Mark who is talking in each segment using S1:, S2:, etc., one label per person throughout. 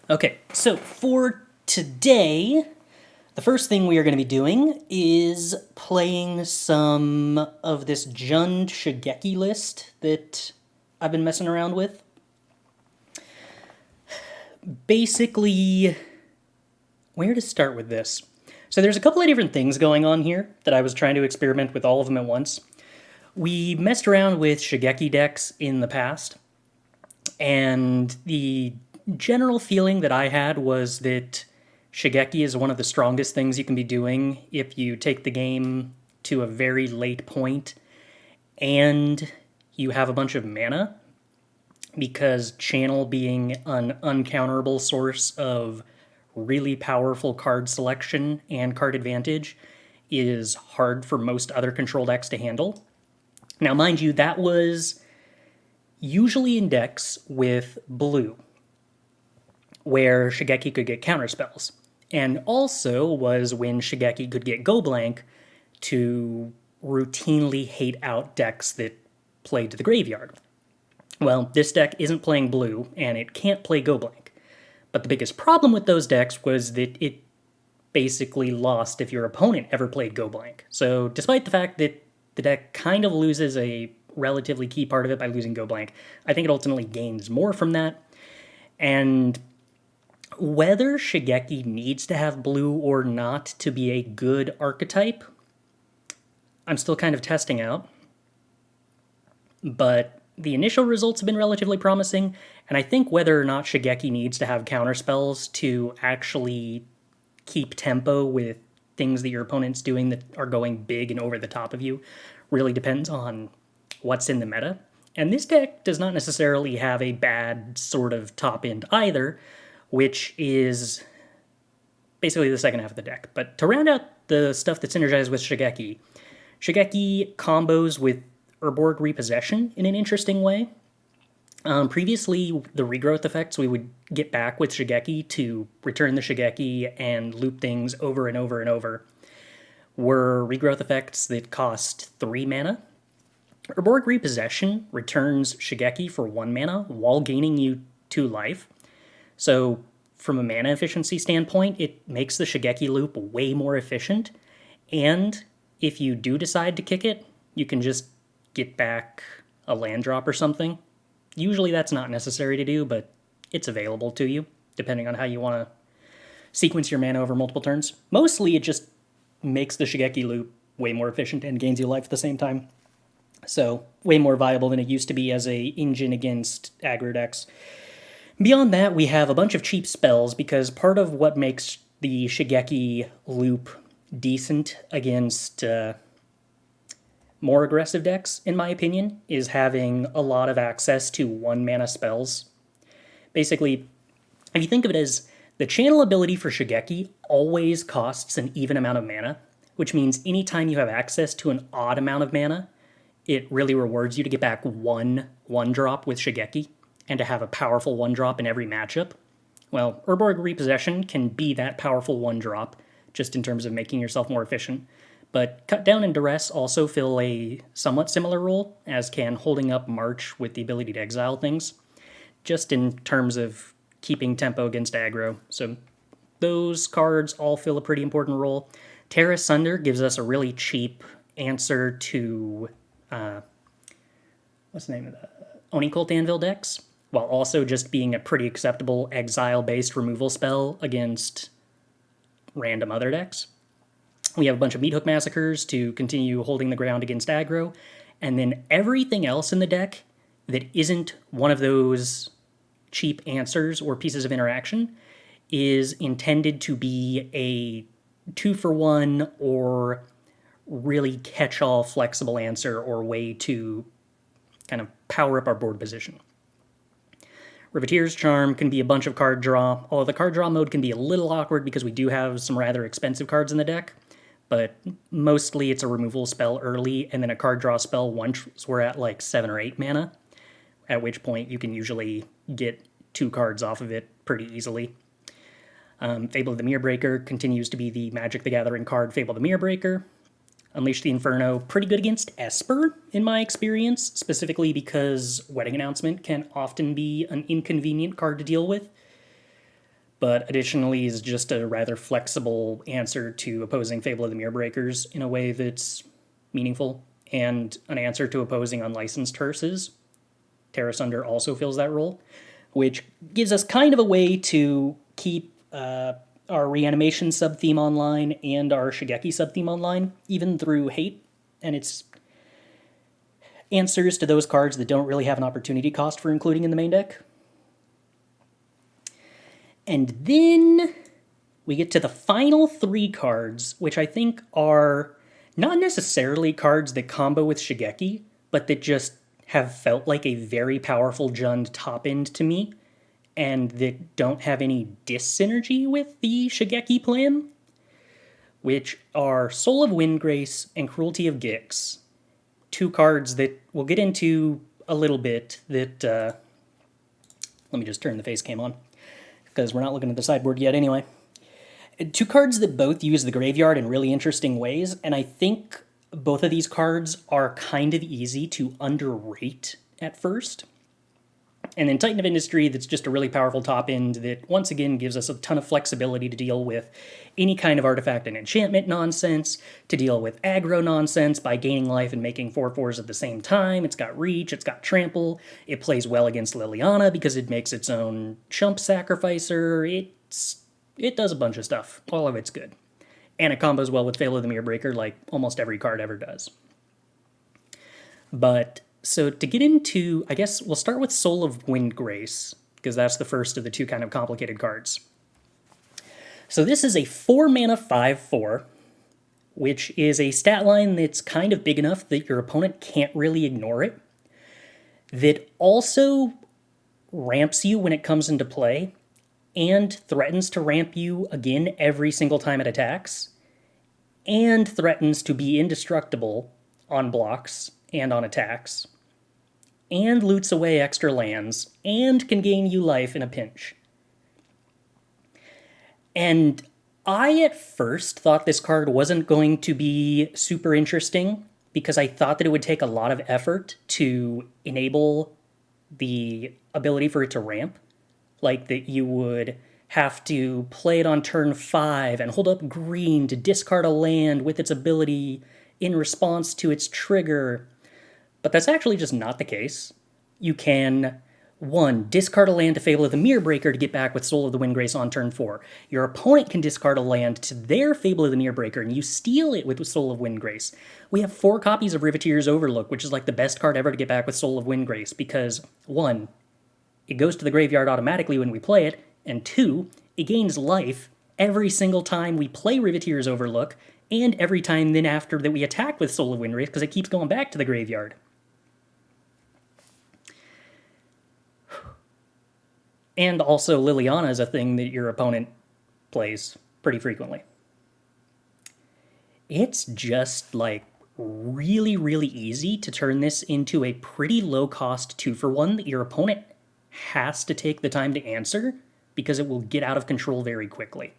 S1: Okay, so for today, the first thing we are going to be doing is playing some of this Jund Shigeki list that I've been messing around with. Basically, where to start with this? So there's a couple of different things going on here that I was trying to experiment with all of them at once. We messed around with Shigeki decks in the past, and the general feeling that I had was that Shigeki is one of the strongest things you can be doing if you take the game to a very late point and you have a bunch of mana, because Channel being an uncounterable source of really powerful card selection and card advantage is hard for most other control decks to handle. Now, mind you, that was usually in decks with blue, where Shigeki could get counterspells, and also was when Shigeki could get go blank to routinely hate out decks that played to the graveyard. Well, this deck isn't playing blue, and it can't play go blank. But the biggest problem with those decks was that it basically lost if your opponent ever played go blank. So despite the fact that the deck kind of loses a relatively key part of it by losing go blank, I think it ultimately gains more from that. And whether Shigeki needs to have blue or not to be a good archetype, I'm still kind of testing out. But the initial results have been relatively promising, and I think whether or not Shigeki needs to have counterspells to actually keep tempo with things that your opponent's doing that are going big and over the top of you really depends on what's in the meta. And this deck does not necessarily have a bad sort of top end either, which is basically the second half of the deck. But to round out the stuff that's synergized with Shigeki, Shigeki combos with Urborg Repossession in an interesting way. Previously, the regrowth effects we would get back with Shigeki to return the Shigeki and loop things over and over and over were regrowth effects that cost 3 mana. Urborg Repossession returns Shigeki for 1 mana while gaining you 2 life. So from a mana efficiency standpoint, it makes the Shigeki loop way more efficient. And if you do decide to kick it, you can just get back a land drop or something. Usually that's not necessary to do, but it's available to you, depending on how you want to sequence your mana over multiple turns. Mostly it just makes the Shigeki loop way more efficient and gains you life at the same time. So way more viable than it used to be as a engine against aggro decks. Beyond that, we have a bunch of cheap spells, because part of what makes the Shigeki loop decent against more aggressive decks, in my opinion, is having a lot of access to 1 mana spells. Basically, if you think of it as the channel ability for Shigeki always costs an even amount of mana, which means anytime you have access to an odd amount of mana, it really rewards you to get back one drop with Shigeki, and to have a powerful 1-drop in every matchup. Well, Urborg Repossession can be that powerful 1-drop, just in terms of making yourself more efficient. But Cut Down and Duress also fill a somewhat similar role, as can Holding Up March with the ability to exile things, just in terms of keeping tempo against aggro. So those cards all fill a pretty important role. Tear Asunder gives us a really cheap answer to what's the name of that? Oni Cult Anvil decks, while also just being a pretty acceptable exile-based removal spell against random other decks. We have a bunch of Meathook Massacres to continue holding the ground against aggro, and then everything else in the deck that isn't one of those cheap answers or pieces of interaction is intended to be a 2-for-1 or really catch-all flexible answer or way to kind of power up our board position. Riveteers Charm can be a bunch of card draw, although the card draw mode can be a little awkward because we do have some rather expensive cards in the deck, but mostly it's a removal spell early and then a card draw spell once we're at like 7 or 8 mana, at which point you can usually get 2 cards off of it pretty easily. Fable of the Mire continues to be the Magic the Gathering card, Fable of the Mire. Unleash the Inferno, pretty good against Esper, in my experience, specifically because Wedding Announcement can often be an inconvenient card to deal with. but additionally is just a rather flexible answer to opposing Fable of the Mirror Breakers in a way that's meaningful, and an answer to opposing unlicensed hearses. Tear Asunder also fills that role, which gives us kind of a way to keep our Reanimation sub-theme online and our Shigeki sub-theme online, even through hate, and it's answers to those cards that don't really have an opportunity cost for including in the main deck. And then we get to the final 3 cards, which I think are not necessarily cards that combo with Shigeki, but that just have felt like a very powerful Jund top end to me, and that don't have any dis-synergy with the Shigeki plan, which are Soul of Windgrace and Cruelty of Gix. 2 cards that we'll get into a little bit that, let me just turn the face cam on, because we're not looking at the sideboard yet anyway. 2 cards that both use the graveyard in really interesting ways, and I think both of these cards are kind of easy to underrate at first. And then Titan of Industry, that's just a really powerful top end that once again gives us a ton of flexibility to deal with any kind of artifact and enchantment nonsense, to deal with aggro nonsense by gaining life and making 4/4s at the same time. It's got reach, it's got trample, it plays well against Liliana because it makes its own chump sacrificer, it does a bunch of stuff. All of it's good. And it combos well with Fable of the Mirror Breaker like almost every card ever does. But so to get into, I guess we'll start with Soul of Windgrace, because that's the first of the 2 kind of complicated cards. So this is a 4-mana 5/4, which is a stat line that's kind of big enough that your opponent can't really ignore it, that also ramps you when it comes into play, and threatens to ramp you again every single time it attacks, and threatens to be indestructible on blocks and on attacks, and loots away extra lands, and can gain you life in a pinch. And I at first thought this card wasn't going to be super interesting, because I thought that it would take a lot of effort to enable the ability for it to ramp. Like that you would have to play it on turn 5 and hold up green to discard a land with its ability in response to its trigger. But that's actually just not the case. You can, 1, discard a land to Fable of the Mirror Breaker to get back with Soul of the Windgrace on turn 4. Your opponent can discard a land to their Fable of the Mirror Breaker, and you steal it with Soul of Windgrace. We have 4 copies of Riveteers Overlook, which is like the best card ever to get back with Soul of Windgrace, because 1, it goes to the graveyard automatically when we play it, and 2, it gains life every single time we play Riveteers Overlook, and every time then after that we attack with Soul of Windgrace, because it keeps going back to the graveyard. And also Liliana is a thing that your opponent plays pretty frequently. It's just like really, really easy to turn this into a pretty low-cost 2-for-1 that your opponent has to take the time to answer, because it will get out of control very quickly.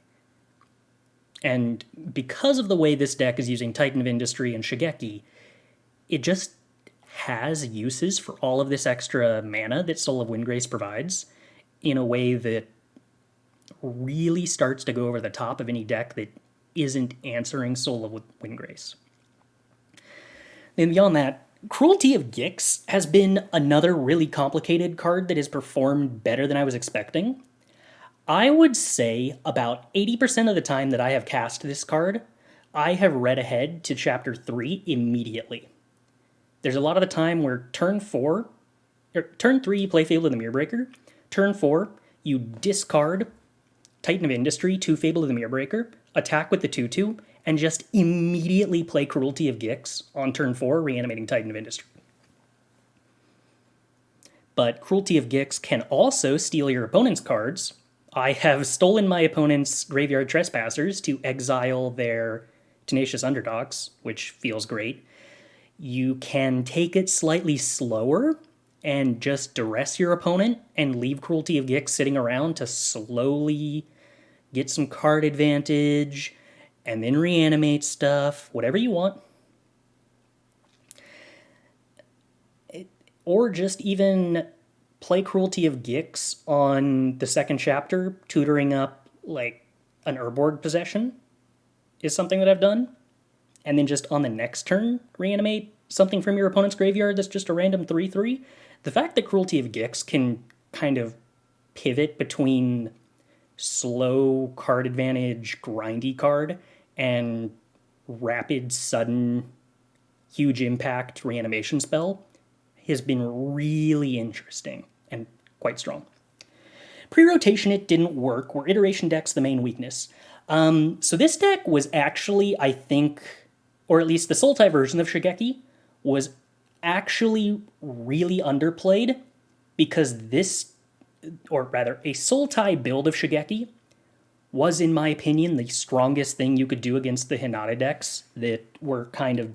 S1: And because of the way this deck is using Titan of Industry and Shigeki, it just has uses for all of this extra mana that Soul of Windgrace provides in a way that really starts to go over the top of any deck that isn't answering Soul of Windgrace. Then beyond that, Cruelty of Gix has been another really complicated card that has performed better than I was expecting. I would say about 80% of the time that I have cast this card, I have read ahead to Chapter 3 immediately. There's a lot of the time where turn 3 you play Fable of the Mirror Breaker, turn 4 you discard Titan of Industry to Fable of the Mirror Breaker, attack with the 2/2, and just immediately play Cruelty of Gix on turn 4, reanimating Titan of Industry. But Cruelty of Gix can also steal your opponent's cards. I have stolen my opponent's Graveyard Trespassers to exile their Tenacious Underdogs, which feels great. You can take it slightly slower and just duress your opponent and leave Cruelty of Gix sitting around to slowly get some card advantage, and then reanimate stuff, whatever you want. Or just even play Cruelty of Gix on the second chapter, tutoring up like an Urborg Possession is something that I've done. And then just on the next turn, reanimate something from your opponent's graveyard that's just a random 3/3. The fact that Cruelty of Gix can kind of pivot between slow card advantage, grindy card, and rapid, sudden, huge impact reanimation spell has been really interesting and quite strong. Pre-rotation, it didn't work. Were iteration decks the main weakness? So this deck was actually, I think, or at least the Sultai version of Shigeki, was actually really underplayed because this, or rather, a Sultai build of Shigeki was, in my opinion, the strongest thing you could do against the Hinata decks that were kind of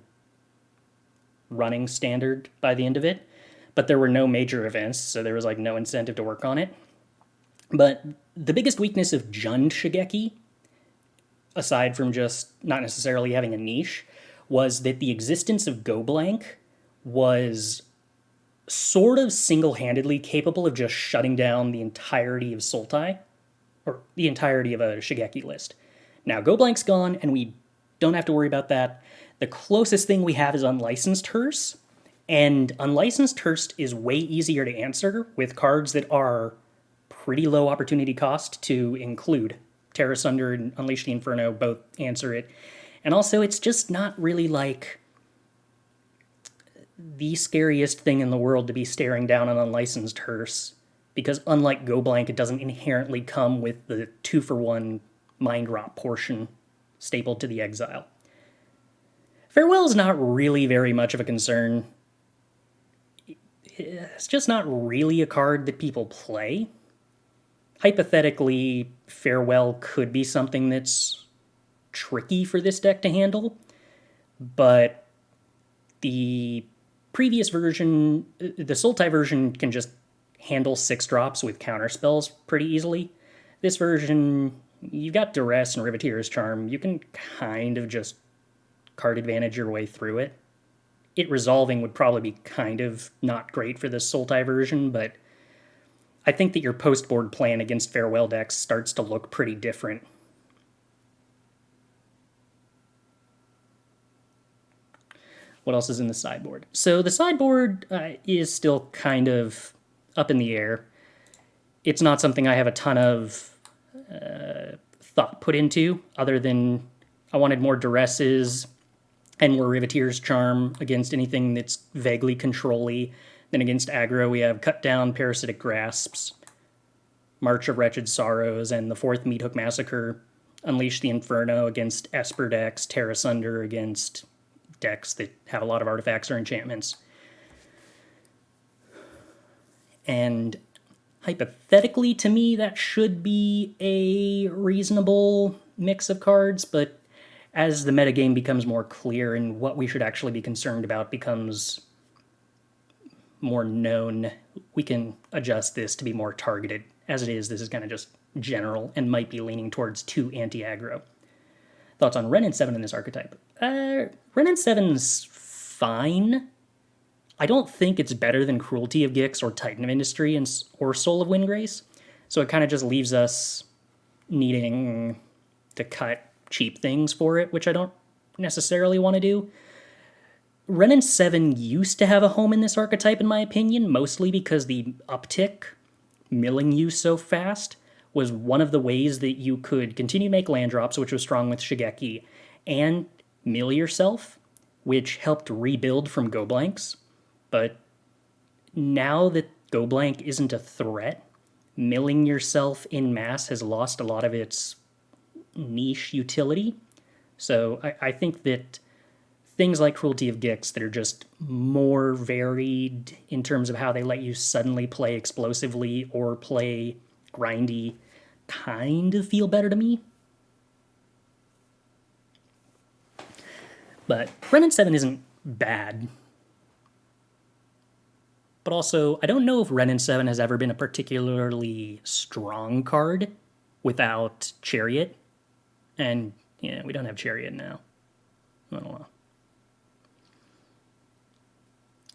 S1: running standard by the end of it. But there were no major events, so there was like no incentive to work on it. But the biggest weakness of Jund Shigeki, aside from just not necessarily having a niche, was that the existence of Go Blank was sort of single-handedly capable of just shutting down the entirety of Sultai, or the entirety of a Shigeki list. Now, Go Blank's gone, and we don't have to worry about that. The closest thing we have is Unlicensed Hearse, and Unlicensed Hearse is way easier to answer with cards that are pretty low opportunity cost to include. Tear Asunder and Unleash the Inferno both answer it. And also, it's just not really like the scariest thing in the world to be staring down an Unlicensed Hearse, because unlike Go Blank, it doesn't inherently come with the 2-for-1 Mind Rot portion stapled to the exile. Farewell is not really very much of a concern. It's just not really a card that people play. Hypothetically, Farewell could be something that's tricky for this deck to handle, but the previous version, the Sultai version, can just handle 6-drops with counterspells pretty easily. This version, you've got Duress and Riveteers Charm. You can kind of just card advantage your way through it. It resolving would probably be kind of not great for the Sultai version, but I think that your post-board plan against Farewell decks starts to look pretty different. What else is in the sideboard? So the sideboard is still kind of up in the air. It's not something I have a ton of thought put into, other than I wanted more Duresses and more Riveteers Charm against anything that's vaguely control-y. Then against aggro, we have Cut Down, Parasitic Grasps, March of Wretched Sorrows, and the 4th Meathook Massacre, Unleash the Inferno against Esper decks, Tear Asunder against decks that have a lot of artifacts or enchantments. And hypothetically, to me, that should be a reasonable mix of cards, but as the metagame becomes more clear and what we should actually be concerned about becomes more known, we can adjust this to be more targeted. As it is, this is kind of just general and might be leaning towards too anti-aggro. Thoughts on Wrenn and 7 in this archetype? Wrenn and 7's fine. I don't think it's better than Cruelty of Gix or Titan of Industry or Soul of Windgrace, so it kind of just leaves us needing to cut cheap things for it, which I don't necessarily want to do. Wrenn and 7 used to have a home in this archetype, in my opinion, mostly because the uptick, milling you so fast, was one of the ways that you could continue to make land drops, which was strong with Shigeki, and mill yourself, which helped rebuild from Go Blanks. But now that Go Blank isn't a threat, milling yourself in mass has lost a lot of its niche utility. So I think that things like Cruelty of Gix that are just more varied in terms of how they let you suddenly play explosively or play grindy kind of feel better to me. But Wrenn and 7 isn't bad. But also, I don't know if Wrenn and 7 has ever been a particularly strong card without Chariot. And, yeah, we don't have Chariot now. I don't know.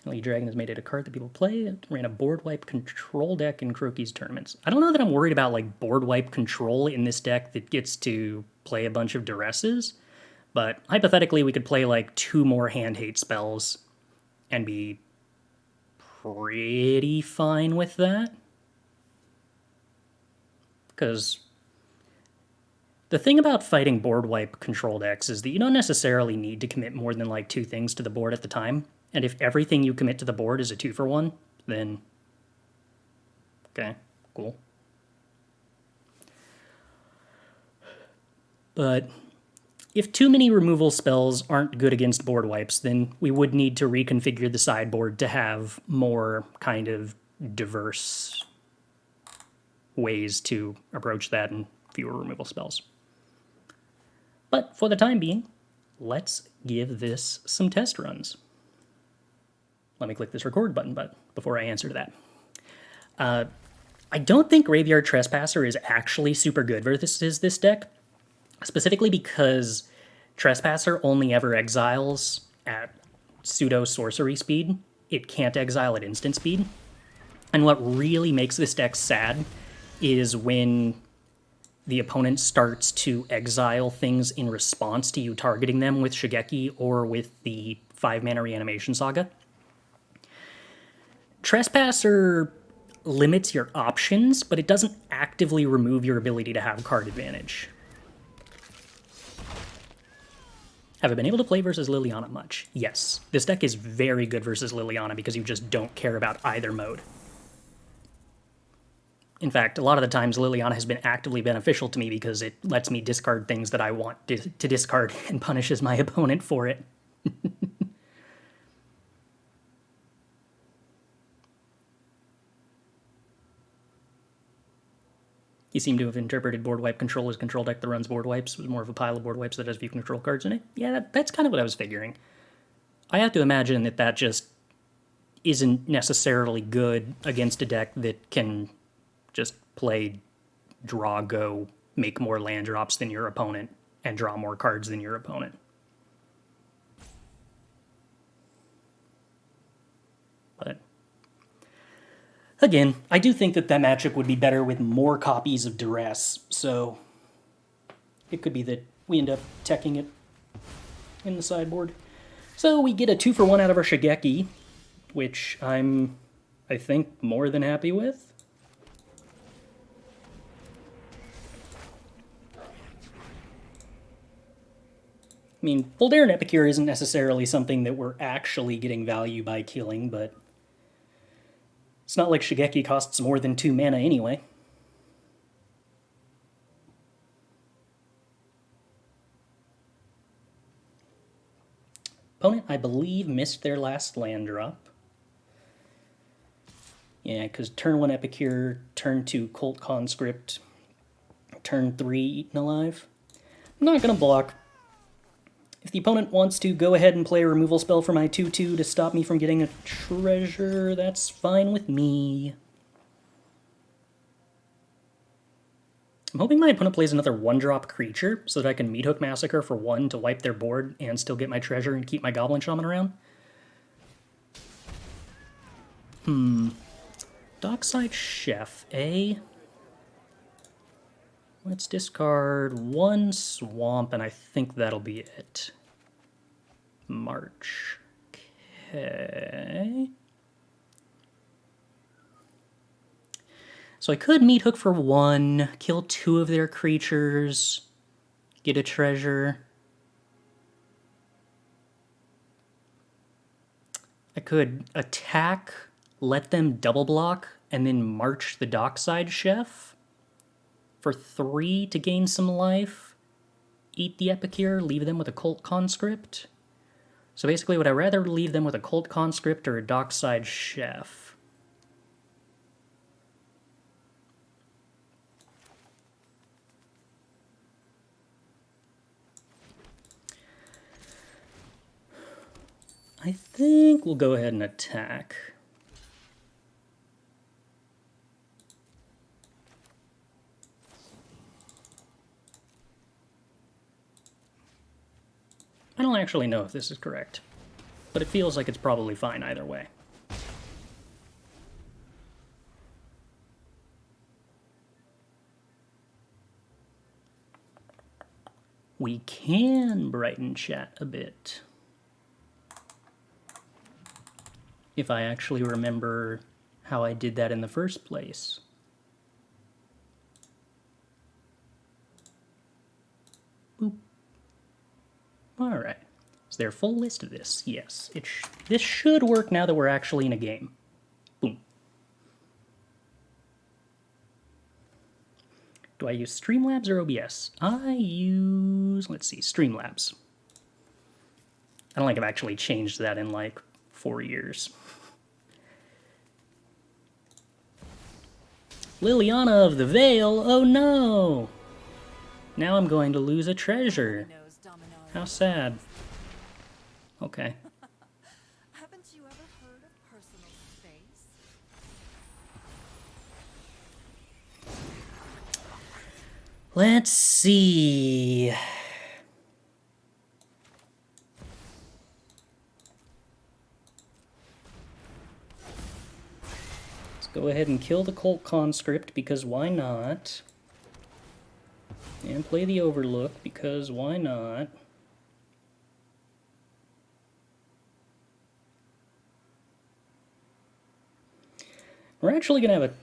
S1: Lee Dragon has made it a card that people play. It ran a board wipe control deck in Croaky's tournaments. I don't know that I'm worried about like board wipe control in this deck that gets to play a bunch of Duresses, but hypothetically we could play like 2 more hand hate spells and be pretty fine with that. Because the thing about fighting board wipe control decks is that you don't necessarily need to commit more than like 2 things to the board at the time. And if everything you commit to the board is a 2-for-1, then okay, cool. But if too many removal spells aren't good against board wipes, then we would need to reconfigure the sideboard to have more kind of diverse ways to approach that and fewer removal spells. But for the time being, let's give this some test runs. Let me click this record button before I answer that. I don't think Graveyard Trespasser is actually super good versus this deck, specifically because Trespasser only ever exiles at pseudo-sorcery speed. It can't exile at instant speed. And what really makes this deck sad is when the opponent starts to exile things in response to you targeting them with Shigeki or with the 5-mana Reanimation Saga. Trespasser limits your options, but it doesn't actively remove your ability to have card advantage. Have I been able to play versus Liliana much? Yes. This deck is very good versus Liliana because you just don't care about either mode. In fact, a lot of the times Liliana has been actively beneficial to me because it lets me discard things that I want to discard and punishes my opponent for it. You seem to have interpreted board wipe control as control deck that runs board wipes. It was more of a pile of board wipes that has few control cards in it. Yeah, that's kind of what I was figuring. I have to imagine that just isn't necessarily good against a deck that can just play draw, go, make more land drops than your opponent, and draw more cards than your opponent. But again, I do think that matchup would be better with more copies of Duress, so it could be that we end up teching it in the sideboard. So we get a 2-for-1 out of our Shigeki, which I'm, I think, more than happy with. I mean, Voldaren Epicure isn't necessarily something that we're actually getting value by killing, but it's not like Shigeki costs more than 2 mana anyway. Opponent, I believe, missed their last land drop. Yeah, because turn 1 Epicure, turn 2 Cult Conscript, turn 3 Eaten Alive. I'm not going to block. If the opponent wants to go ahead and play a removal spell for my 2-2 to stop me from getting a treasure, that's fine with me. I'm hoping my opponent plays another 1-drop creature so that I can Meathook Massacre for 1 to wipe their board and still get my treasure and keep my Goblin Shaman around. Dockside Chef, eh? Let's discard 1 Swamp, and I think that'll be it. March. Okay. So I could Meathook for 1, kill 2 of their creatures, get a treasure. I could attack, let them double block, and then march the Dockside Chef for 3 to gain some life, eat the Epicure, leave them with a Cult Conscript. So basically, would I rather leave them with a Cult Conscript or a Dockside Chef? I think we'll go ahead and attack. I don't actually know if this is correct, but it feels like it's probably fine either way. We can brighten chat a bit. If I actually remember how I did that in the first place. Boop. Alright. Is there a full list of this? Yes. This should work now that we're actually in a game. Boom. Do I use Streamlabs or OBS? I use, let's see, Streamlabs. I don't think I've actually changed that in like 4 years. Liliana of the Vale, oh no! Now I'm going to lose a treasure. How sad. Okay.
S2: Haven't you ever heard of personal space?
S1: Let's see. Let's go ahead and kill the Cult Conscript, because why not? And play the Overlook, because why not? We're actually going to have a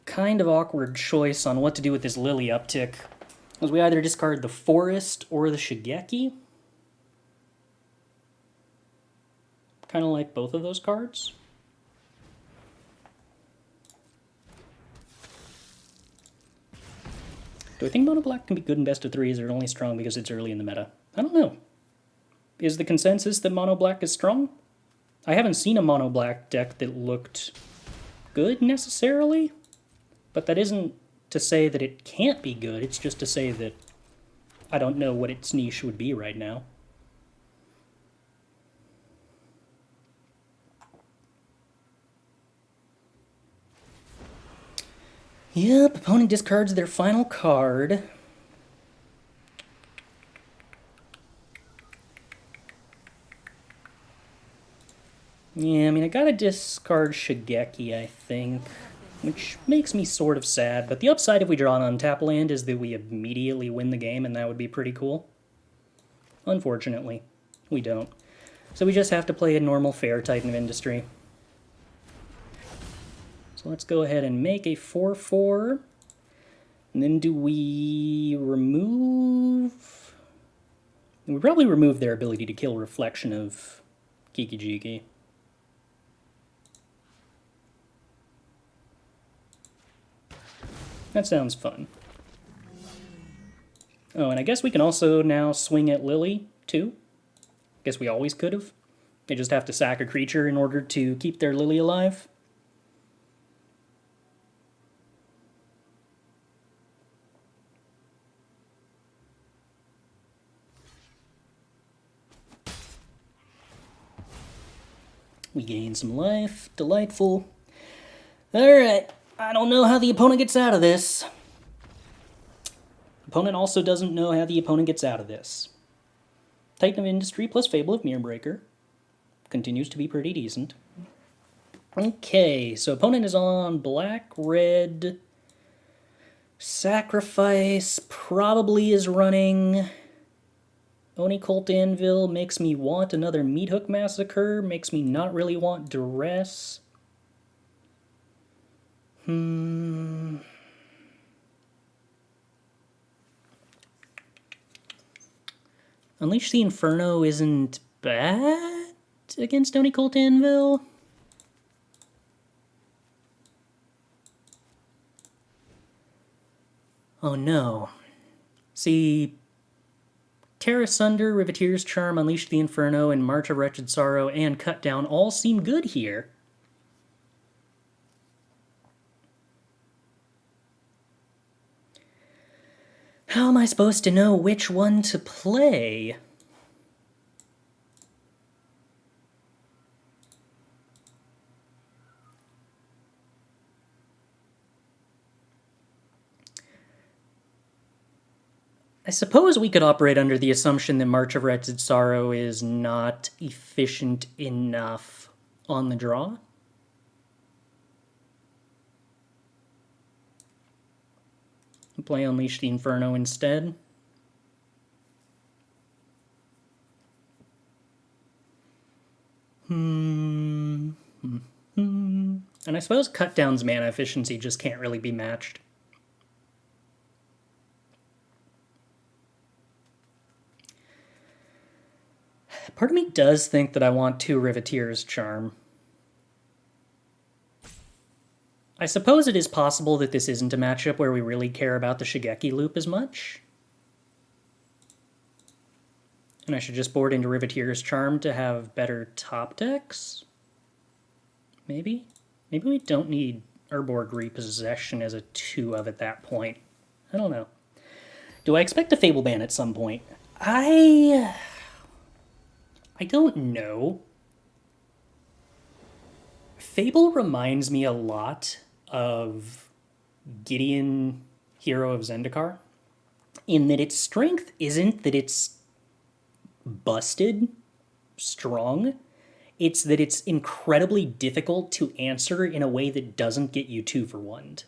S1: kind of awkward choice on what to do with this Lily uptick. Because we either discard the Forest or the Shigeki. Kind of like both of those cards. Do I think Mono Black can be good in best of threes, or only strong because it's early in the meta? I don't know. Is the consensus that Mono Black is strong? I haven't seen a Mono Black deck that looked good necessarily, but that isn't to say that it can't be good, it's just to say that I don't know what its niche would be right now. Yep, opponent discards their final card. Yeah, I mean, I gotta discard Shigeki, I think, which makes me sort of sad, but the upside if we draw an untap land is that we immediately win the game, and that would be pretty cool. Unfortunately, we don't. So we just have to play a normal fair Titan of Industry. So let's go ahead and make a 4/4. And then do we remove... We probably remove their ability to kill Reflection of Kiki-Jiki. That sounds fun. Oh, and I guess we can also now swing at Lily, too. Guess we always could have. They just have to sack a creature in order to keep their Lily alive. We gain some life. Delightful. Alright. I don't know how the opponent gets out of this. Opponent also doesn't know how the opponent gets out of this. Titan of Industry plus Fable of Mirrorbreaker. Continues to be pretty decent. Okay, so opponent is on black, red. Sacrifice probably is running. Oni Cult Anvil makes me want another Meathook Massacre. Makes me not really want Duress. Unleash the Inferno isn't bad against Oni Cult Anvil. Oh no. See, Tear Asunder, Riveteers Charm, Unleash the Inferno, and March of Wretched Sorrow, and Cut Down all seem good here. How am I supposed to know which one to play? I suppose we could operate under the assumption that March of Wretched Sorrow is not efficient enough on the draw. Play Unleash the Inferno instead. And I suppose Cut Down's mana efficiency just can't really be matched. Part of me does think that I want 2 Riveteers Charm. I suppose it is possible that this isn't a matchup where we really care about the Shigeki loop as much. And I should just board into Riveteers Charm to have better top decks? Maybe? Maybe we don't need Urborg Repossession as a 2 of at that point. I don't know. Do I expect a Fable ban at some point? I don't know. Fable reminds me a lot of Gideon, Hero of Zendikar, in that its strength isn't that it's busted strong, it's that it's incredibly difficult to answer in a way that doesn't get you 2-for-1'd.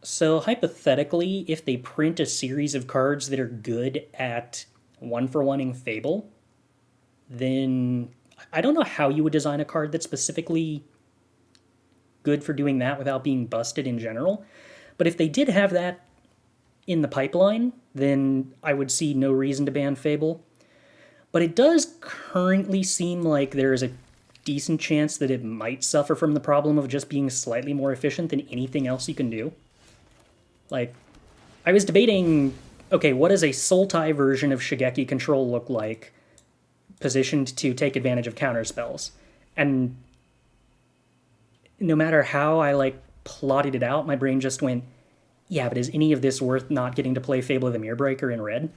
S1: So hypothetically, if they print a series of cards that are good at 1-for-1ing Fable, then I don't know how you would design a card that's specifically good for doing that without being busted in general. But if they did have that in the pipeline, then I would see no reason to ban Fable. But it does currently seem like there is a decent chance that it might suffer from the problem of just being slightly more efficient than anything else you can do. Like, I was debating, okay, what does a Sultai version of Shigeki control look like, positioned to take advantage of counterspells? And no matter how I, plotted it out, my brain just went, yeah, but is any of this worth not getting to play Fable of the Mirebreaker in red?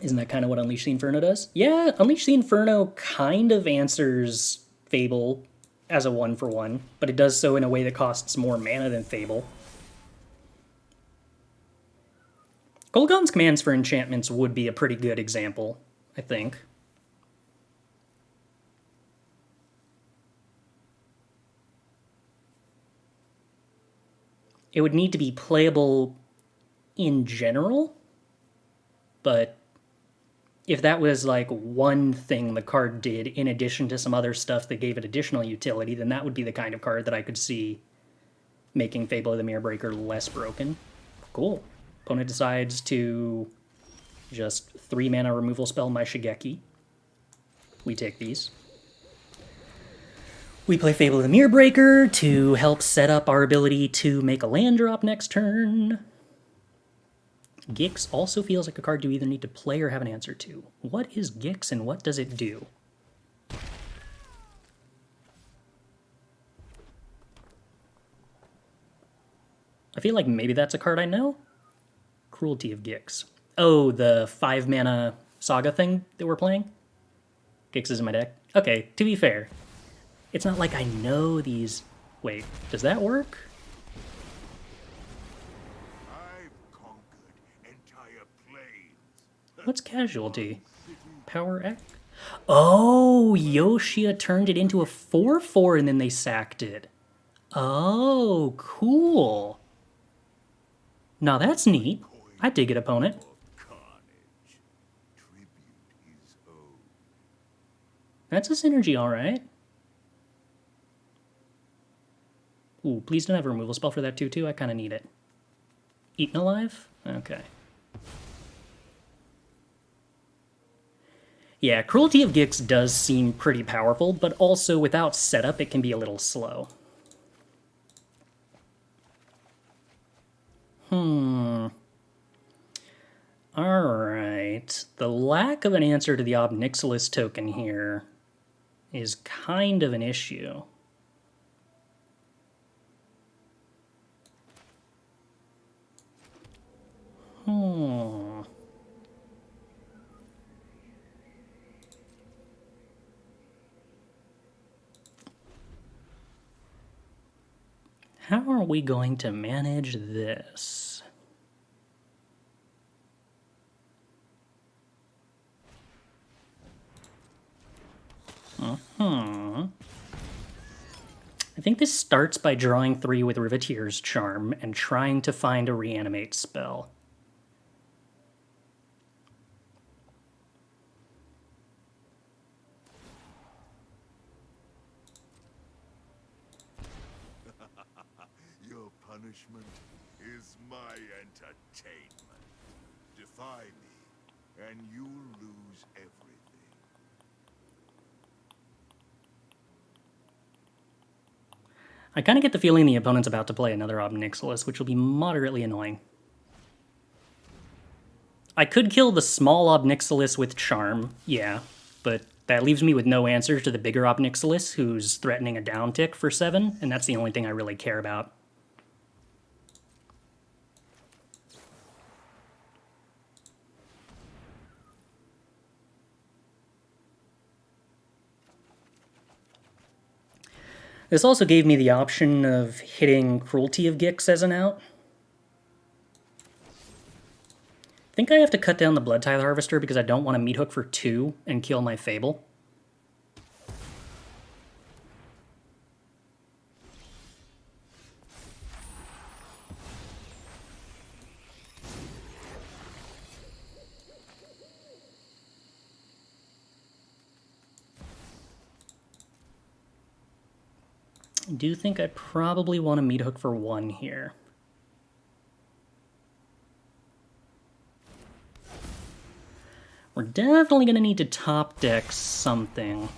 S1: Isn't that kind of what Unleash the Inferno does? Yeah, Unleash the Inferno kind of answers Fable as a 1-for-1, but it does so in a way that costs more mana than Fable. Golgon's commands for enchantments would be a pretty good example, I think. It would need to be playable in general, but if that was one thing the card did in addition to some other stuff that gave it additional utility, then that would be the kind of card that I could see making Fable of the Mirebreaker less broken. Cool. Opponent decides to just 3 mana removal spell my Shigeki. We take these. We play Fable of the Mirebreaker to help set up our ability to make a land drop next turn. Gix also feels like a card you either need to play or have an answer to. What is Gix and what does it do? I feel like maybe that's a card I know. Cruelty of Gix. Oh, the 5-mana saga thing that we're playing? Gix is in my deck? Okay, to be fair, it's not like I know these... Wait, does that work? What's Casualty? Power X? Oh, Yoshia turned it into a 4/4 and then they sacked it. Oh, cool. Now that's neat. I dig it, opponent. That's a synergy, alright. Ooh, please don't have a removal spell for that 2/2. I kind of need it. Eaten Alive? Okay. Yeah, Cruelty of Gix does seem pretty powerful, but also without setup it can be a little slow. Alright. The lack of an answer to the Ob Nixilis token here is kind of an issue. How are we going to manage this? I think this starts by drawing 3 with Riveteers Charm and trying to find a reanimate spell.
S3: punishment is my entertainment. Defy me, and you'll lose everything.
S1: I kind of get the feeling the opponent's about to play another Obnixilis, which will be moderately annoying. I could kill the small Obnixilis with Charm, yeah, but that leaves me with no answers to the bigger Obnixilis, who's threatening a downtick for 7, and that's the only thing I really care about. This also gave me the option of hitting Cruelty of Gix as an out. I think I have to cut down the Blood Tithe Harvester because I don't want to Meathook for 2 and kill my Fable. I do think I probably want to Meathook for 1 here. We're definitely going to need to top deck something.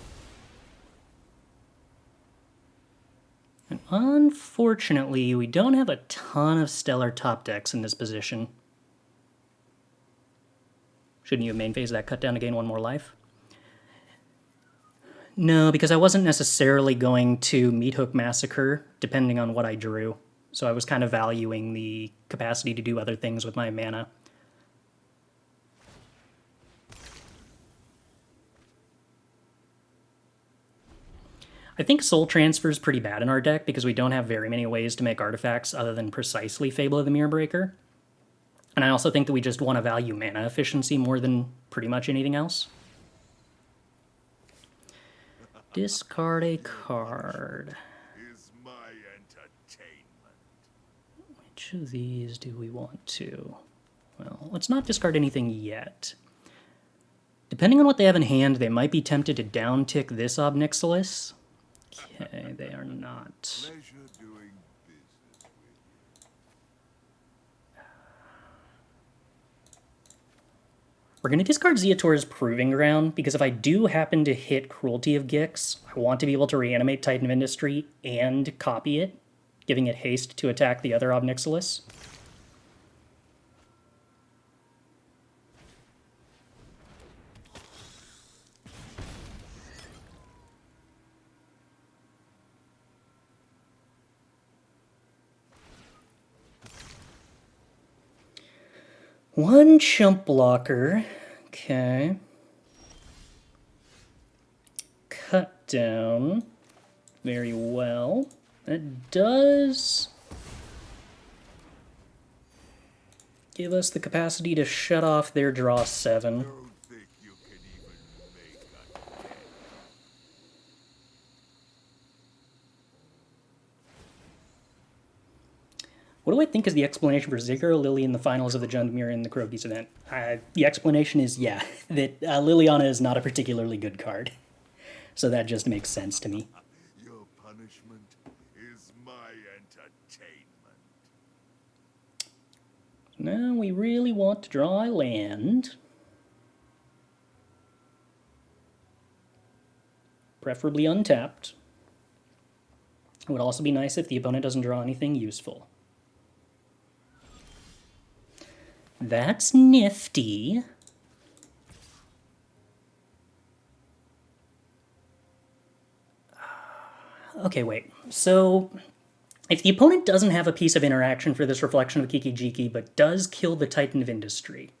S1: And unfortunately, we don't have a ton of stellar top decks in this position. Shouldn't you have main phased that cut down to gain 1 more life? No, because I wasn't necessarily going to Meathook Massacre, depending on what I drew. So I was kind of valuing the capacity to do other things with my mana. I think Soul Transfer is pretty bad in our deck because we don't have very many ways to make artifacts other than precisely Fable of the Mirror Breaker. And I also think that we just want to value mana efficiency more than pretty much anything else. Discard a card.
S3: Is my entertainment.
S1: Which of these do we want to? Well, let's not discard anything yet. Depending on what they have in hand, they might be tempted to downtick this Obnixilis. Okay, they are not.
S3: Pleasure doing business with you.
S1: We're going to discard Ziatora's Proving Ground, because if I do happen to hit Cruelty of Gix, I want to be able to reanimate Titan of Industry and copy it, giving it haste to attack the other Obnixilis. One chump blocker. Okay. Cut down. Very well. That does give us the capacity to shut off their draw 7.
S3: Don't think you can even make a dent.
S1: What do I think is the explanation for Ziggurar Lily in the finals of the Jundmir in the Krogi's event? The explanation is, yeah, that Liliana is not a particularly good card. So that just makes sense to me.
S3: Your punishment is my entertainment.
S1: Now we really want to draw a land. Preferably untapped. It would also be nice if the opponent doesn't draw anything useful. That's nifty. Okay, wait. So, if the opponent doesn't have a piece of interaction for this Reflection of Kiki-Jiki, but does kill the Titan of Industry,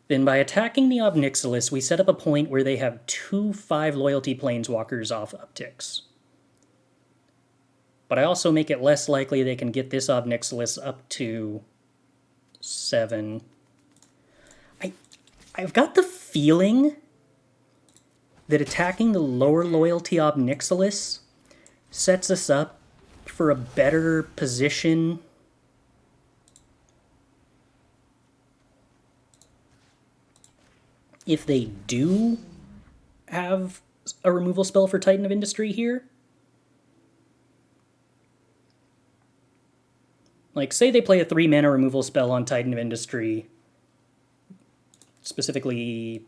S1: then by attacking the Obnixilis, we set up a point where they have 2 5 loyalty planeswalkers off upticks. But I also make it less likely they can get this Obnixilis up to 7. I've got the feeling that attacking the lower loyalty Obnixilis sets us up for a better position if they do have a removal spell for Titan of Industry here. Like, say they play a 3-mana removal spell on Titan of Industry. Specifically,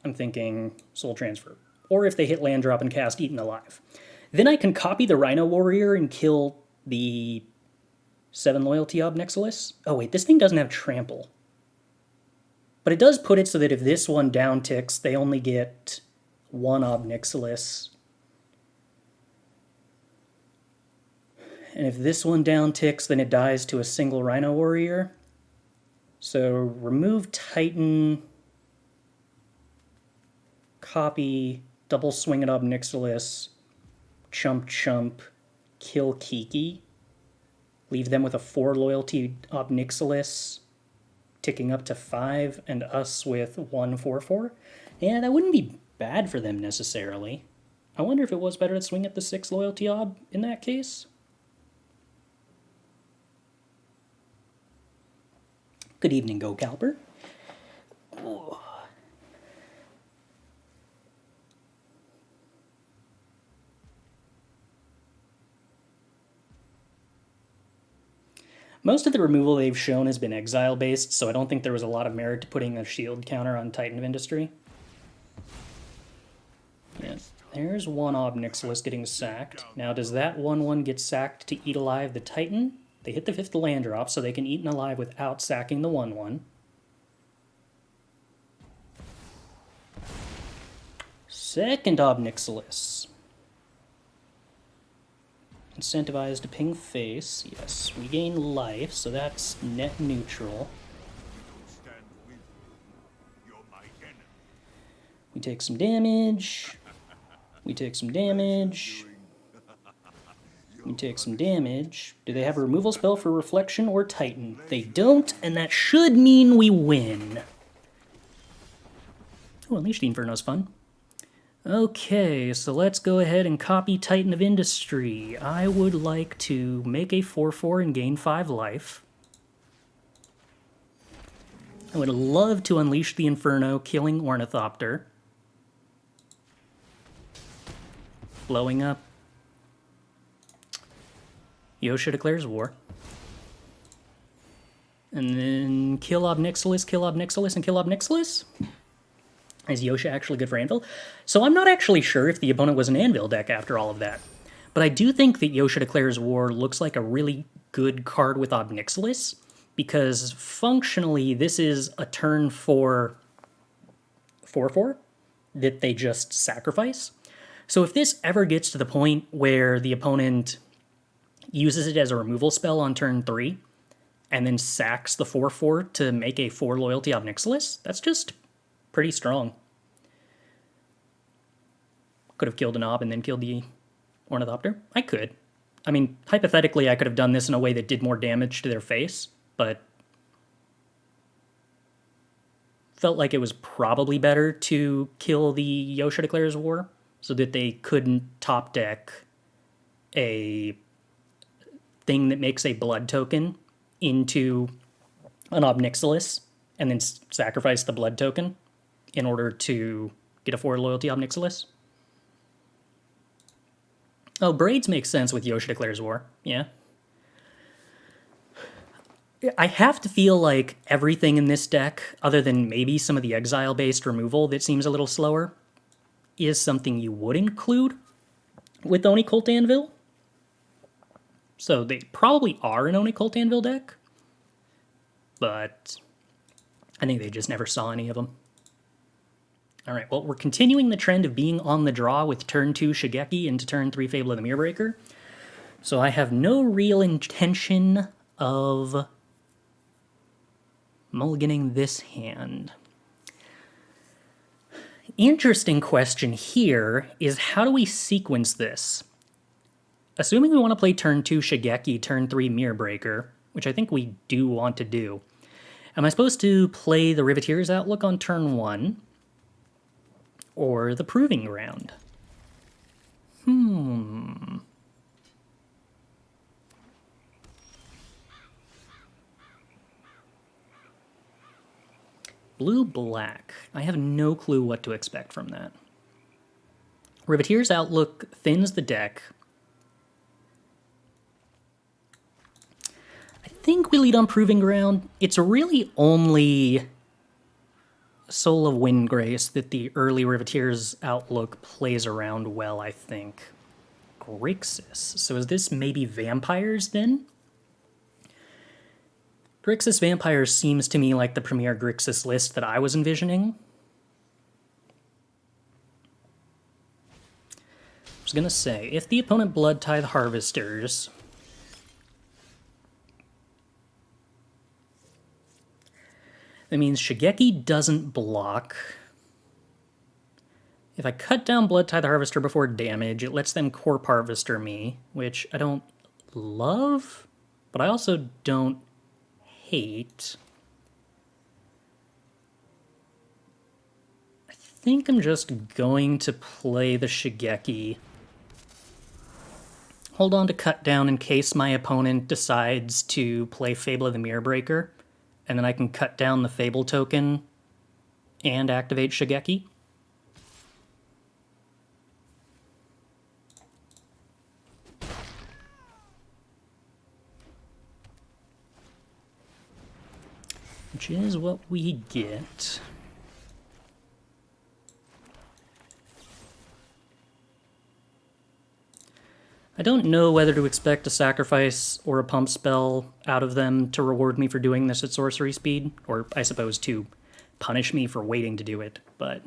S1: I'm thinking Soul Transfer. Or if they hit land drop and cast Eaten Alive. Then I can copy the Rhino Warrior and kill the 7 Loyalty Ob Nixilis. Oh wait, this thing doesn't have Trample. But it does put it so that if this one down ticks, they only get 1 Ob Nixilis. And if this one down ticks, then it dies to a single Rhino Warrior. So remove Titan, copy, double swing at Ob Nixilis, chump chump, kill Kiki. Leave them with a 4 loyalty Ob Nixilis, ticking up to 5, and us with 1/4/4. Yeah, that wouldn't be bad for them necessarily. I wonder if it was better to swing at the 6 loyalty Ob in that case. Good evening, Go Calper. Ooh. Most of the removal they've shown has been exile-based, so I don't think there was a lot of merit to putting a shield counter on Titan of Industry. Yeah, there's 1 Ob Nixilis getting sacked. Now, does that 1/1 get sacked to eat alive the Titan? They hit the 5th land drop, so they can eat alive without sacking the 1/1. Second Ob Nixilis. Incentivized to ping face. Yes, we gain life, so that's net neutral.
S3: Stand with me. You're my enemy.
S1: We take some damage. We take some damage. We take some damage. Do they have a removal spell for Reflection or Titan? They don't, and that should mean we win. Oh, Unleash the Inferno is fun. Okay, so let's go ahead and copy Titan of Industry. I would like to make a 4/4 and gain 5 life. I would love to Unleash the Inferno, killing Ornithopter. Blowing up. Yosha declares war. And then kill Ob Nixilis, kill Ob Nixilis, and kill Ob Nixilis? Is Yosha actually good for Anvil? So I'm not actually sure if the opponent was an Anvil deck after all of that. But I do think that Yosha Declares War looks like a really good card with Ob Nixilis, because functionally this is a turn 4 4/4 that they just sacrifice. So if this ever gets to the point where the opponent uses it as a removal spell on turn 3, and then sacks the 4/4 to make a 4 loyalty Ob Nixilis, that's just pretty strong. Could have killed an Ob and then killed the Ornithopter. I could. I mean, hypothetically, I could have done this in a way that did more damage to their face, but felt like it was probably better to kill the Yosha Declares War so that they couldn't top deck a thing that makes a blood token into an Ob Nixilis and then sacrifice the blood token in order to get a 4 loyalty Ob Nixilis. Oh, Braids makes sense with Yosha Declares War, yeah. I have to feel like everything in this deck, other than maybe some of the exile-based removal that seems a little slower, is something you would include with Oni Cult Anvil. So they probably are an Oni Cult Anvil deck, but I think they just never saw any of them. All right, well, we're continuing the trend of being on the draw with turn 2 Shigeki into turn 3 Fable of the Mirror. So I have no real intention of mulliganing this hand. Interesting question here is, how do we sequence this? Assuming we want to play turn 2 Shigeki, turn 3 Mirror, which I think we do want to do, am I supposed to play the Riveteers Outlook on turn 1? Or the Proving Ground? Blue-black. I have no clue what to expect from that. Riveteers Outlook thins the deck. I think we lead on Proving Ground. It's really only Soul of Windgrace that the early Riveteers Outlook plays around well, I think. Grixis. So is this maybe Vampires, then? Grixis Vampires seems to me like the premier Grixis list that I was envisioning. I was gonna say, if the opponent Blood Tithe Harvesters, that means Shigeki doesn't block. If I cut down Blood Tithe Harvester before damage, it lets them Corp Harvester me, which I don't love, but I also don't hate. I think I'm just going to play the Shigeki. Hold on to cut down in case my opponent decides to play Fable of the Mirror Breaker, and then I can cut down the Fable token and activate Shigeki. Which is what we get. I don't know whether to expect a sacrifice or a pump spell out of them to reward me for doing this at sorcery speed, or I suppose to punish me for waiting to do it, but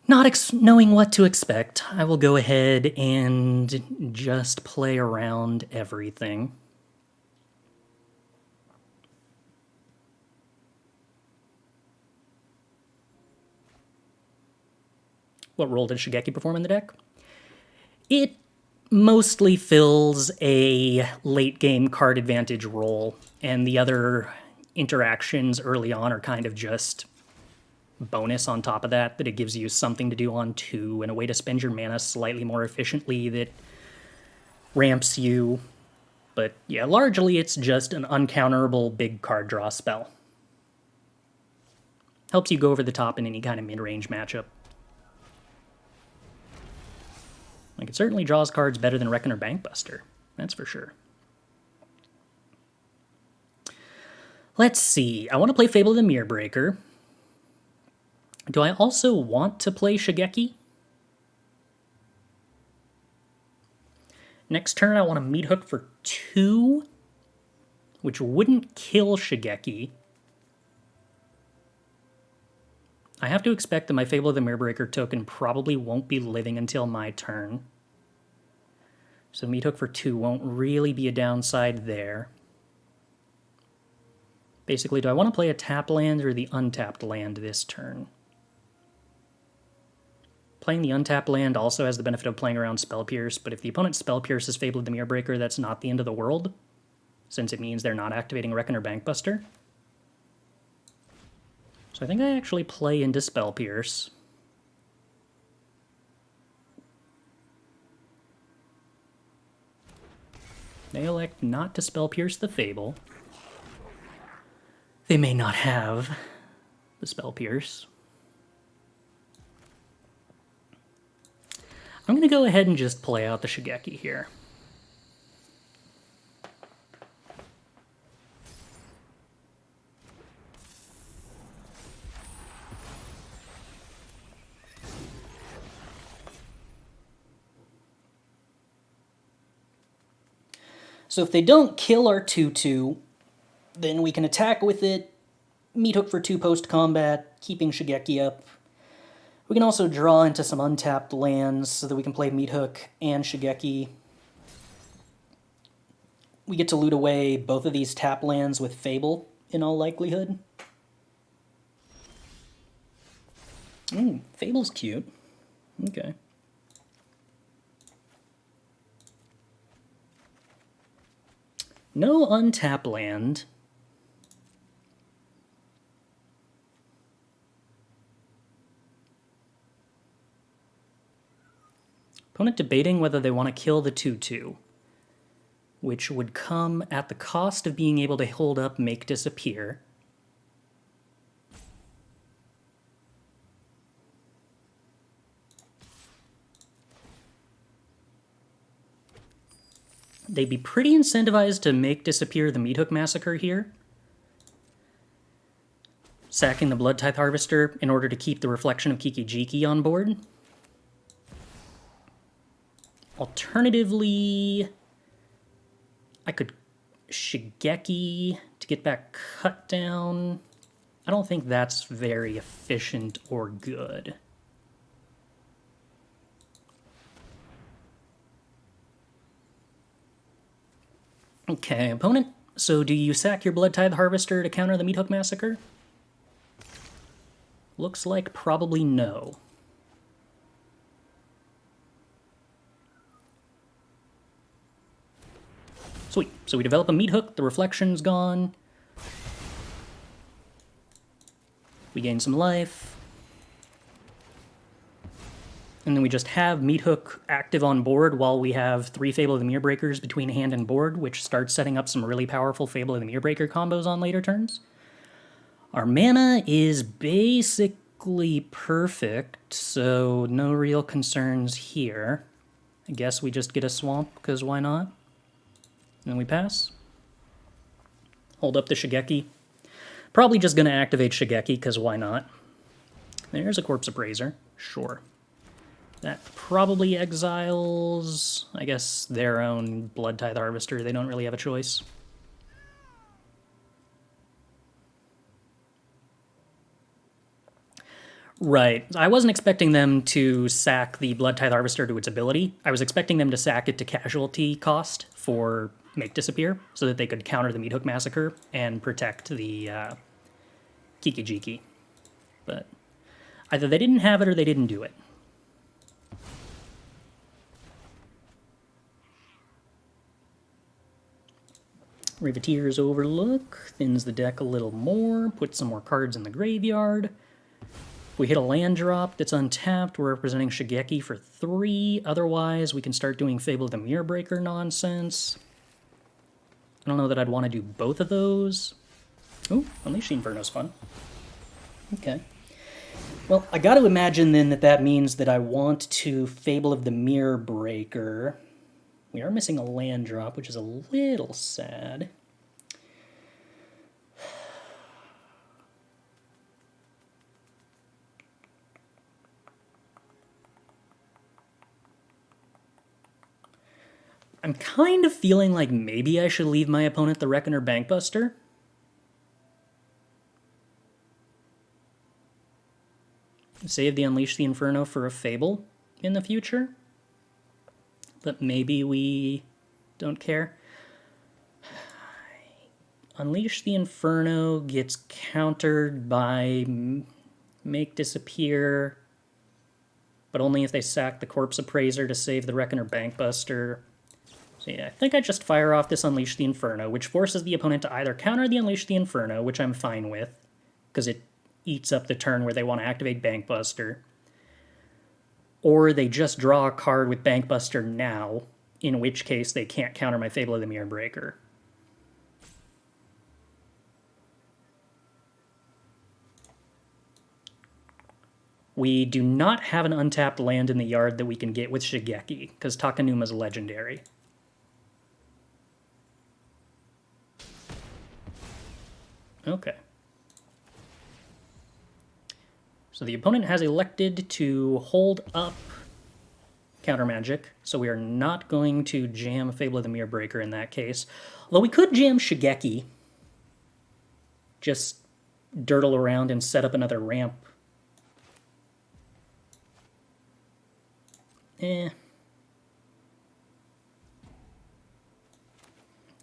S1: not knowing what to expect, I will go ahead and just play around everything. What role did Shigeki perform in the deck? It mostly fills a late-game card advantage role, and the other interactions early on are kind of just bonus on top of that it gives you something to do on 2 and a way to spend your mana slightly more efficiently that ramps you. But yeah, largely it's just an uncounterable big card draw spell. Helps you go over the top in any kind of mid-range matchup. Like, it certainly draws cards better than Reckoner Bankbuster. That's for sure. Let's see. I want to play Fable of the Mirror Breaker. Do I also want to play Shigeki? Next turn, I want to Meathook for 2, which wouldn't kill Shigeki. I have to expect that my Fable of the Mirror Breaker token probably won't be living until my turn. So Meathook for 2 won't really be a downside there. Basically, do I want to play a tap land or the untapped land this turn? Playing the untapped land also has the benefit of playing around Spell Pierce, but if the opponent Spell Pierces Fable of the Mirror Breaker, that's not the end of the world, since it means they're not activating Reckoner Bankbuster. So I think I actually play into Spell Pierce. They elect not to Spell Pierce the Fable. They may not have the Spell Pierce. I'm going to go ahead and just play out the Shigeki here. So if they don't kill our 2/2, then we can attack with it, Meathook for 2 post-combat, keeping Shigeki up. We can also draw into some untapped lands so that we can play Meathook and Shigeki. We get to loot away both of these tap lands with Fable, in all likelihood. Fable's cute. Okay. No untap land. Opponent debating whether they want to kill the 2/2, which would come at the cost of being able to hold up Make Disappear. they'd be pretty incentivized to make disappear the Meathook Massacre here. Sacking the Blood Tithe Harvester in order to keep the Reflection of Kiki-Jiki on board. Alternatively, I could Shigeki to get back cut down. I don't think that's very efficient or good. Okay, opponent. So do you sack your Blood Tithe Harvester to counter the Meathook Massacre? Looks like probably no. Sweet. So we develop a Meathook, the Reflection's gone. We gain some life. And then we just have Meathook active on board while we have 3 Fable of the Mirror Breakers between hand and board, which starts setting up some really powerful Fable of the Mirror Breaker combos on later turns. Our mana is basically perfect, so no real concerns here. I guess we just get a swamp, because why not? And then we pass. Hold up the Shigeki. Probably just going to activate Shigeki, because why not? There's a Corpse Appraiser. Sure. That probably exiles, I guess, their own Blood Tithe Harvester. They don't really have a choice. Right. I wasn't expecting them to sack the Blood Tithe Harvester to its ability. I was expecting them to sack it to casualty cost for Make Disappear, so that they could counter the Meathook Massacre and protect the Kiki-Jiki. But either they didn't have it or they didn't do it. Riveteers Overlook thins the deck a little more, puts some more cards in the graveyard. If we hit a land drop that's untapped, we're representing Shigeki for 3. Otherwise, we can start doing Fable of the Mirror Breaker nonsense. I don't know that I'd want to do both of those. Ooh, Unleash the Inferno's fun. Okay. Well, I gotta imagine then that that means that I want to Fable of the Mirror Breaker. We are missing a land drop, which is a little sad. I'm kind of feeling like maybe I should leave my opponent the Reckoner Bankbuster. Save the Unleash the Inferno for a Fable in the future. But maybe we don't care. Unleash the Inferno gets countered by Make Disappear, but only if they sack the Corpse Appraiser to save the Reckoner Bankbuster. So yeah, I think I just fire off this Unleash the Inferno, which forces the opponent to either counter the Unleash the Inferno, which I'm fine with, because it eats up the turn where they want to activate Bankbuster, or they just draw a card with Bankbuster now, in which case they can't counter my Fable of the Mirror Breaker. We do not have an untapped land in the yard that we can get with Shigeki, because Takenuma's legendary. Okay. So the opponent has elected to hold up Counter Magic, so we are not going to jam Fable of the Mirror Breaker in that case. Although we could jam Shigeki. Just dirtle around and set up another ramp. I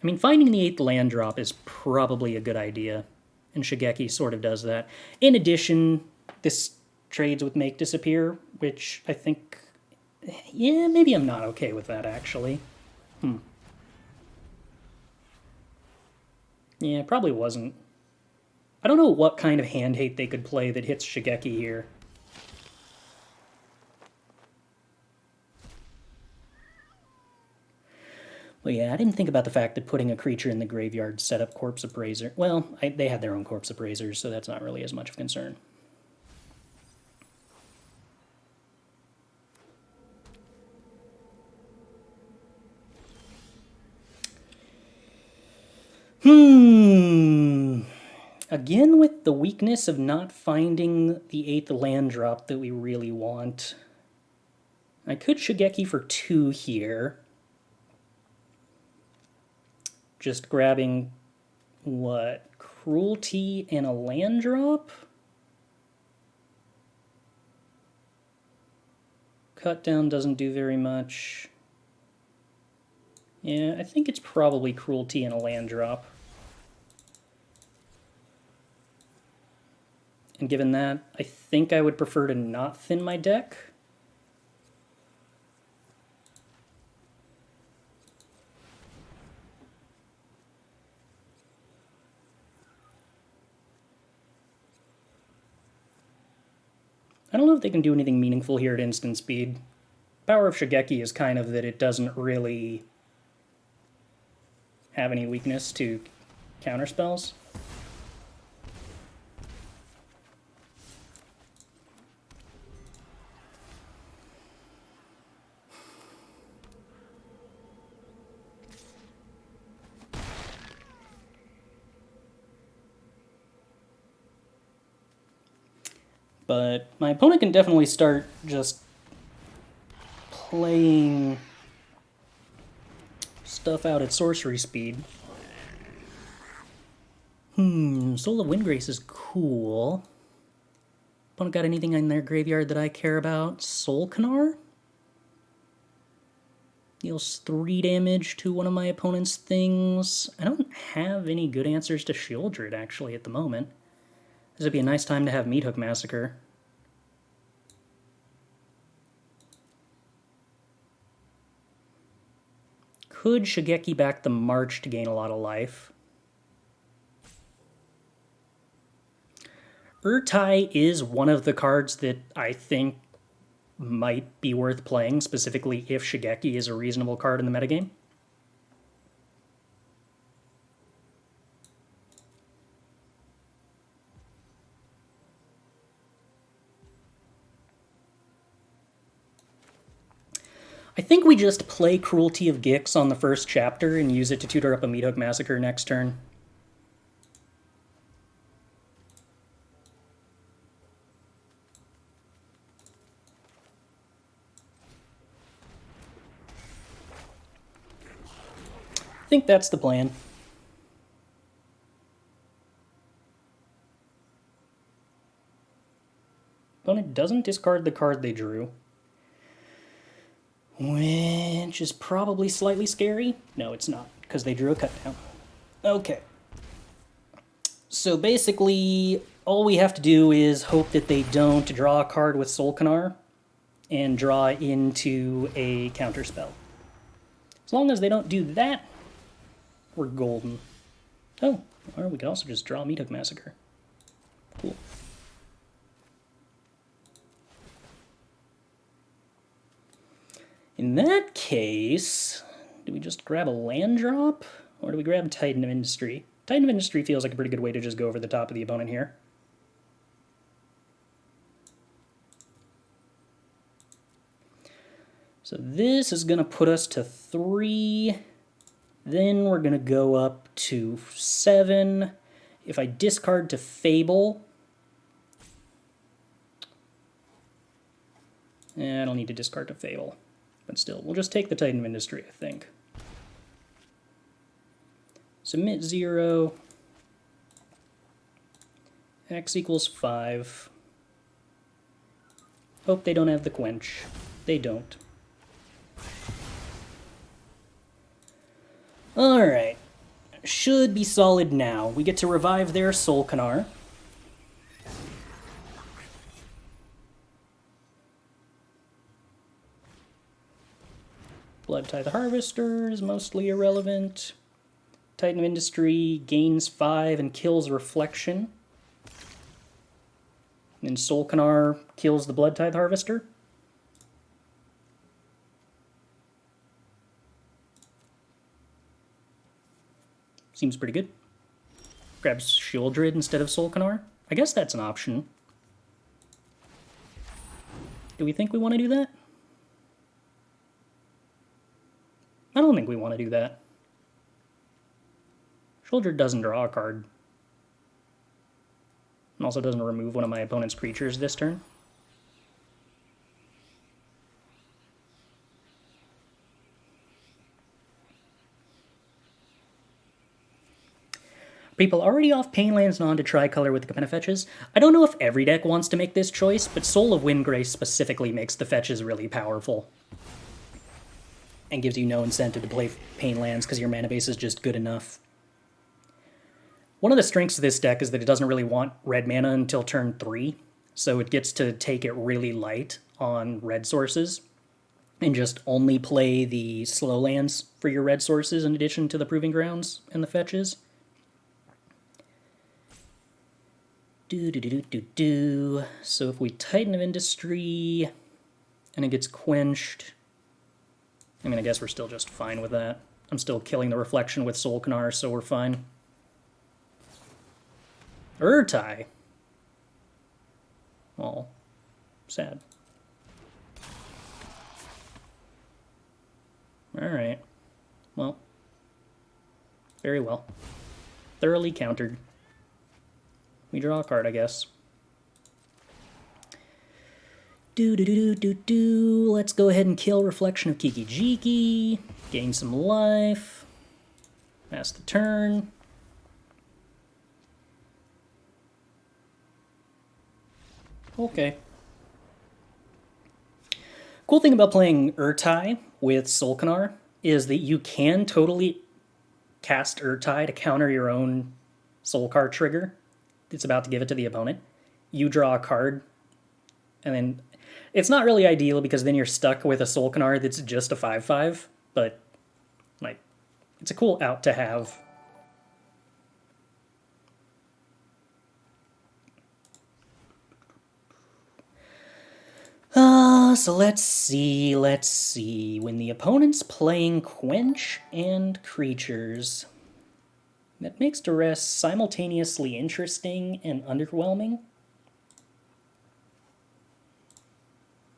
S1: mean, finding the 8th land drop is probably a good idea, and Shigeki sort of does that. In addition, this trades with Make Disappear, which I think... Yeah, maybe I'm not okay with that, actually. Yeah, probably wasn't. I don't know what kind of hand hate they could play that hits Shigeki here. Well, yeah, I didn't think about the fact that putting a creature in the graveyard set up Corpse Appraiser. Well, they had their own Corpse Appraisers, so that's not really as much of a concern. Again, with the weakness of not finding the 8th land drop that we really want. I could Shigeki for 2 here. Just grabbing, what, Cruelty and a land drop? Cut down doesn't do very much. Yeah, I think it's probably Cruelty and a land drop. And given that, I think I would prefer to not thin my deck. I don't know if they can do anything meaningful here at instant speed. Power of Shigeki is kind of that it doesn't really have any weakness to counterspells. But my opponent can definitely start just playing stuff out at sorcery speed. Soul of Windgrace is cool. Opponent got anything in their graveyard that I care about? Soul Canar? Deals 3 damage to one of my opponent's things. I don't have any good answers to Shieldred, actually, at the moment. This would be a nice time to have Meathook Massacre. Could Shigeki back the March to gain a lot of life. Urtai is one of the cards that I think might be worth playing, specifically if Shigeki is a reasonable card in the metagame. I think we just play Cruelty of Gix on the first chapter and use it to tutor up a Meathook Massacre next turn. I think that's the plan. Opponent doesn't discard the card they drew. Which is probably slightly scary. No, it's not, because they drew a cut down. Okay. So basically, all we have to do is hope that they don't draw a card with Soul Canar and draw into a counterspell. As long as they don't do that, we're golden. Oh, or we could also just draw Meathook Massacre. Cool. In that case, do we just grab a land drop? Or do we grab Titan of Industry? Titan of Industry feels like a pretty good way to just go over the top of the opponent here. So this is going to put us to 3. Then we're going to go up to 7. If I discard to Fable... I don't need to discard to Fable. But still, we'll just take the Titan of Industry, I think. Submit 0. X equals 5. Hope they don't have the Quench. They don't. Alright. Should be solid now. We get to revive their Soul Canar. Blood Tithe Harvester is mostly irrelevant. Titan of Industry gains 5 and kills Reflection. And then Soul Canar kills the Blood Tithe Harvester. Seems pretty good. Grabs Shieldred instead of Soul Canar. I guess that's an option. Do we think we want to do that? I don't think we want to do that. Shieldred doesn't draw a card. And also doesn't remove one of my opponent's creatures this turn. People already off Painlands and on to Tricolor with the Capenna fetches. I don't know if every deck wants to make this choice, but Soul of Windgrace specifically makes the fetches really powerful. And gives you no incentive to play Painlands because your mana base is just good enough. One of the strengths of this deck is that it doesn't really want red mana until turn 3, so it gets to take it really light on red sources, and just only play the slow lands for your red sources in addition to the Proving Grounds and the fetches. So if we Titan of Industry and it gets quenched, I mean, I guess we're still just fine with that. I'm still killing the Reflection with Solkanar, so we're fine. Urtai. Oh, sad. Alright. Well. Very well. Thoroughly countered. We draw a card, I guess. Let's go ahead and kill Reflection of Kiki-Jiki. Gain some life. Pass the turn. Okay. Cool thing about playing Urtai with Solkanar is that you can totally cast Urtai to counter your own Soulcar trigger. It's about to give it to the opponent. You draw a card, and then it's not really ideal because then you're stuck with a Solkanar that's just a 5/5, but like it's a cool out to have. So let's see. When the opponent's playing Quench and creatures, that makes Duress simultaneously interesting and underwhelming.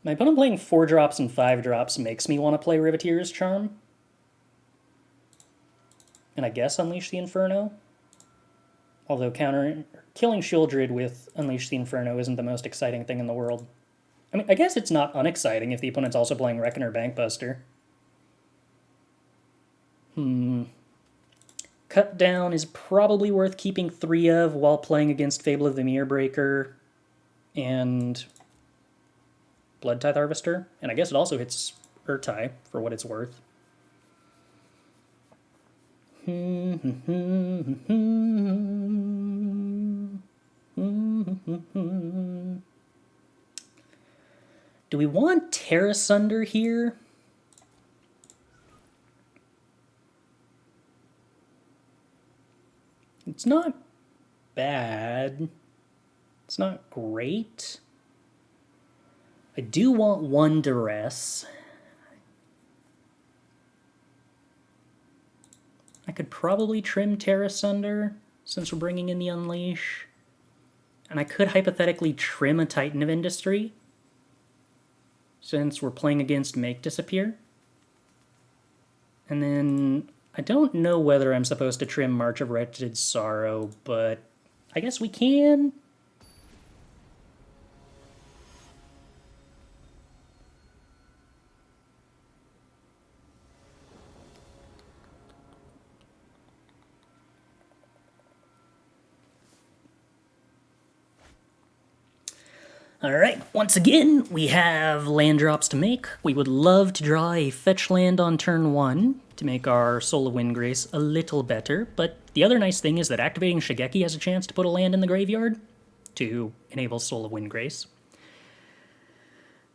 S1: My opponent playing 4-drops and 5-drops makes me want to play Riveteers Charm. And I guess Unleash the Inferno. Although killing Shieldred with Unleash the Inferno isn't the most exciting thing in the world. I mean, I guess it's not unexciting if the opponent's also playing Reckoner Bankbuster. Cut Down is probably worth keeping 3 of while playing against Fable of the Mirror and Blood Tithe Harvester. And I guess it also hits Urtai, for what it's worth. Do we want Tear Asunder here? It's not bad. It's not great. I do want 1 Duress. I could probably trim Tear Asunder since we're bringing in the Unleash. And I could hypothetically trim a Titan of Industry since we're playing against Make Disappear. And then I don't know whether I'm supposed to trim March of Wretched Sorrow, but I guess we can. Alright, once again, we have land drops to make. We would love to draw a fetch land on turn 1 to make our Soul of Windgrace a little better, but the other nice thing is that activating Shigeki has a chance to put a land in the graveyard to enable Soul of Windgrace.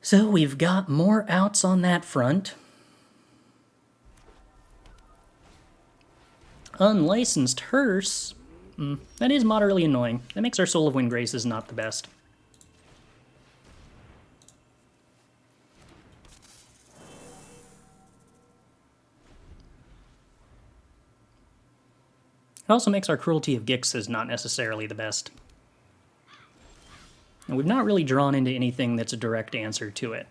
S1: So we've got more outs on that front. Unlicensed Hearse. That is moderately annoying. That makes our Soul of Windgraces not the best. It also makes our Cruelty of Gix not necessarily the best. And we've not really drawn into anything that's a direct answer to it.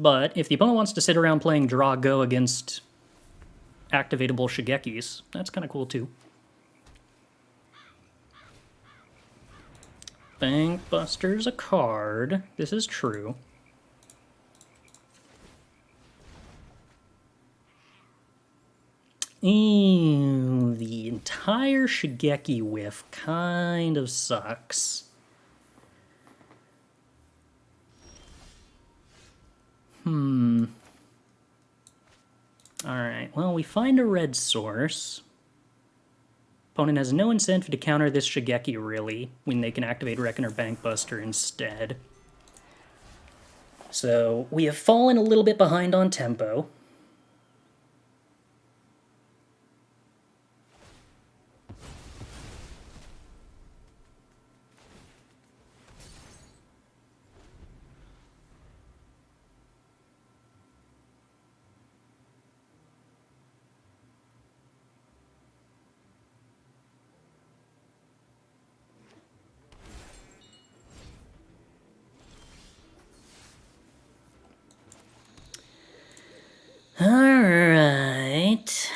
S1: But if the opponent wants to sit around playing draw go against activatable Shigekis, that's kind of cool too. Bankbuster's a card. This is true. Ew, the entire Shigeki whiff kind of sucks. Alright, well, we find a red source. Opponent has no incentive to counter this Shigeki, really, when they can activate Reckon or Bankbuster instead. So, we have fallen a little bit behind on tempo. Alright.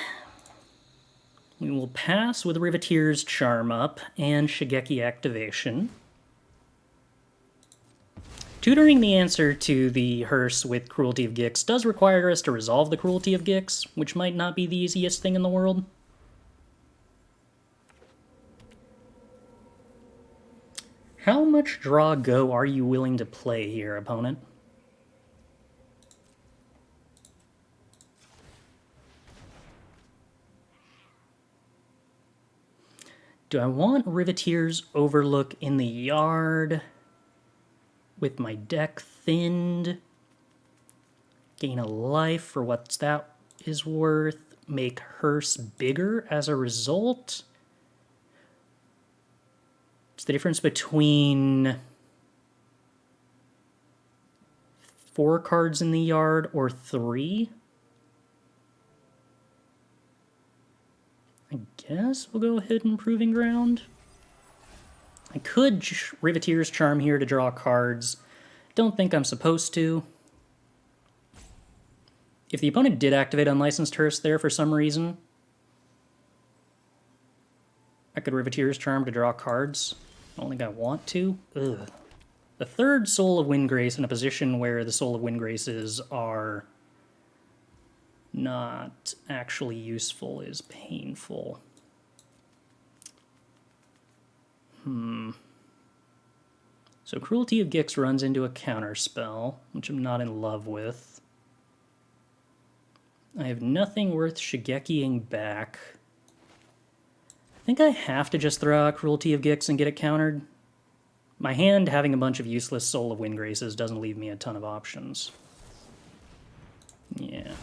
S1: We will pass with Riveteers Charm up and Shigeki activation. Tutoring the answer to the hearse with Cruelty of Gix does require us to resolve the Cruelty of Gix, which might not be the easiest thing in the world. How much draw go are you willing to play here, opponent? Do I want Riveteers Overlook in the yard with my deck thinned? Gain a life for what that is worth. Make hearse bigger as a result. It's the difference between 4 cards in the yard or 3. I guess we'll go ahead and Proving Ground. I could Riveteers Charm here to draw cards. Don't think I'm supposed to. If the opponent did activate Unlicensed Hearse there for some reason, I could Riveteers Charm to draw cards. I don't think I want to. Ugh. The third Soul of Windgrace in a position where the Soul of Windgraces are not actually useful is painful. So Cruelty of Gix runs into a counterspell, which I'm not in love with. I have nothing worth Shigekiing back. I think I have to just throw out Cruelty of Gix and get it countered. My hand having a bunch of useless Soul of Windgraces doesn't leave me a ton of options. Yeah.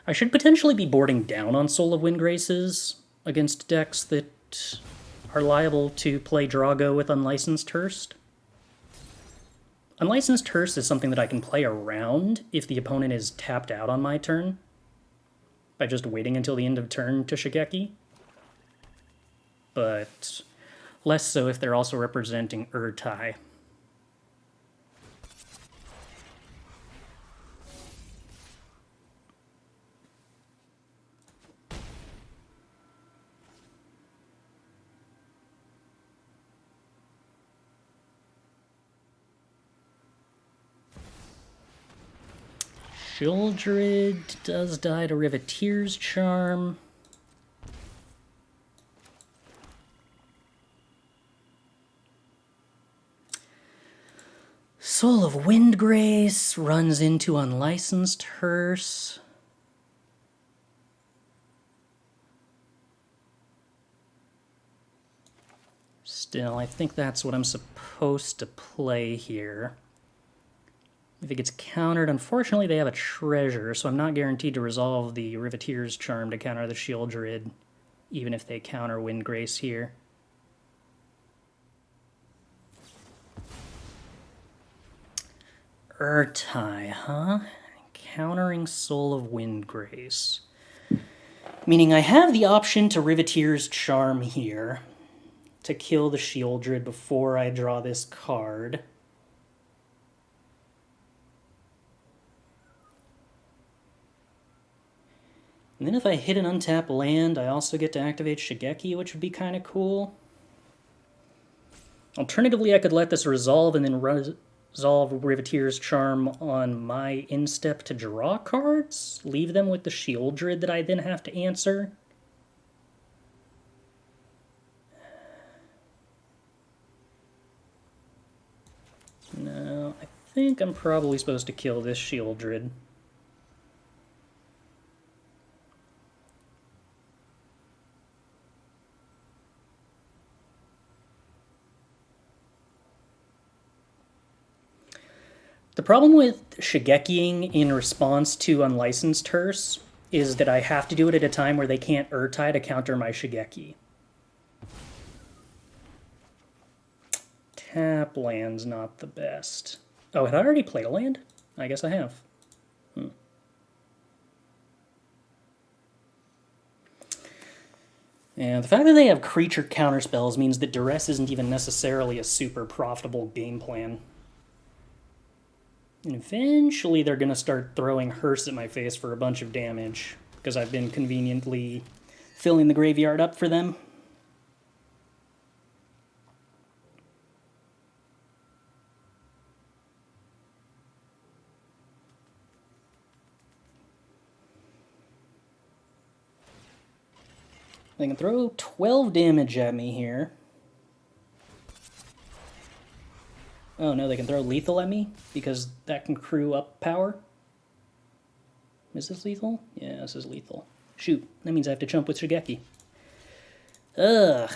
S1: I should potentially be boarding down on Soul of Windgraces against decks that are liable to play Drago with Unlicensed Hearse. Unlicensed Hearse is something that I can play around if the opponent is tapped out on my turn, by just waiting until the end of turn to Shigeki. But less so if they're also representing Urtai. Shieldred does die to Riveteers Charm. Soul of Windgrace runs into Unlicensed Hearse. Still, I think that's what I'm supposed to play here. If it gets countered, unfortunately they have a treasure, so I'm not guaranteed to resolve the Riveteers Charm to counter the Shieldred, even if they counter Windgrace here. Urtai, huh? Countering Soul of Windgrace. Meaning I have the option to Riveteers Charm here to kill the Shieldred before I draw this card. And then if I hit an untapped land, I also get to activate Shigeki, which would be kind of cool. Alternatively, I could let this resolve and then resolve Riveteers Charm on my instep to draw cards, leave them with the Shieldred that I then have to answer. No, I think I'm probably supposed to kill this Shieldred. The problem with Shigekiing in response to Unlicensed Hearse is that I have to do it at a time where they can't Urtai to counter my Shigeki. Tap land's not the best. Oh, had I already played a land? I guess I have. And the fact that they have creature counterspells means that Duress isn't even necessarily a super profitable game plan. And eventually they're going to start throwing Hearse at my face for a bunch of damage, because I've been conveniently filling the graveyard up for them. They can throw 12 damage at me here. Oh no, they can throw lethal at me, because that can crew up power. Is this lethal? Yeah, this is lethal. Shoot, that means I have to chump with Shigeki. Ugh.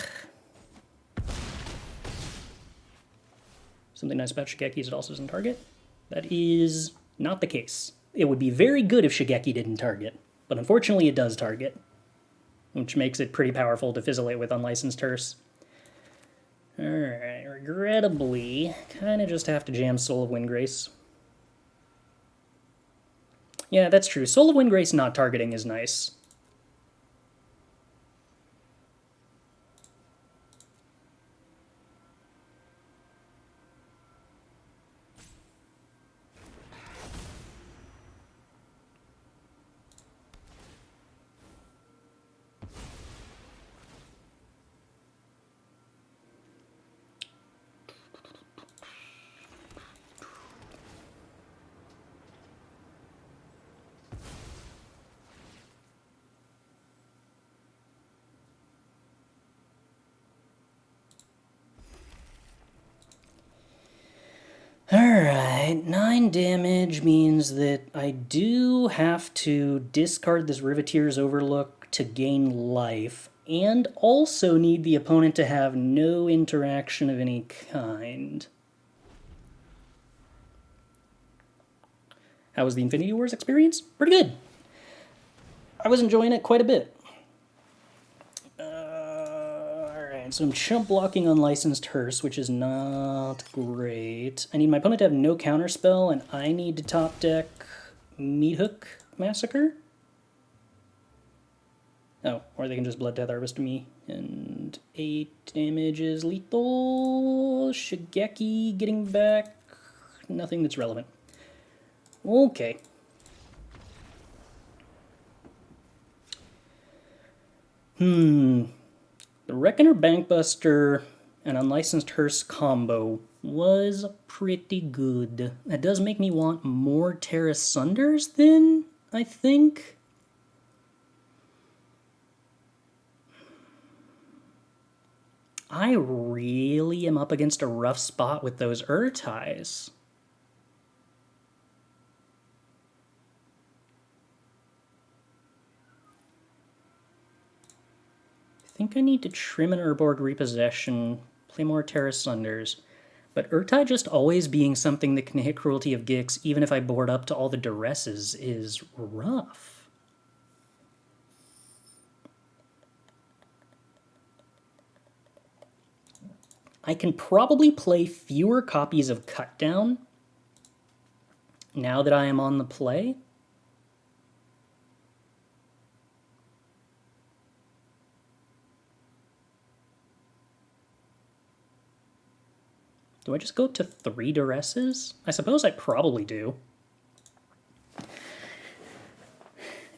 S1: Something nice about Shigeki is it also doesn't target. That is not the case. It would be very good if Shigeki didn't target, but unfortunately it does target, which makes it pretty powerful to fizzle it with Unlicensed Hearse. Alright, regrettably, kind of just have to jam Soul of Windgrace. Yeah, that's true. Soul of Windgrace not targeting is nice. Alright, 9 damage means that I do have to discard this Riveteers Overlook to gain life, and also need the opponent to have no interaction of any kind. How was the Infinity Wars experience? Pretty good. I was enjoying it quite a bit. So I'm chump blocking Unlicensed Hearse, which is not great. I need my opponent to have no counterspell, and I need to top deck Meathook Massacre. Oh, or they can just Blood Death Harvest me. And 8 damage is lethal. Shigeki getting back. Nothing that's relevant. Okay. The Reckoner Bankbuster and Unlicensed Hearse combo was pretty good. That does make me want more Tear Asunders then, I think. I really am up against a rough spot with those Urtais. I think I need to trim an Urborg Repossession, play more Tear Asunders, but Urtai just always being something that can hit Cruelty of Gix, even if I board up to all the Duresses, is rough. I can probably play fewer copies of Cutdown now that I am on the play. Do I just go up to 3 Duresses? I suppose I probably do.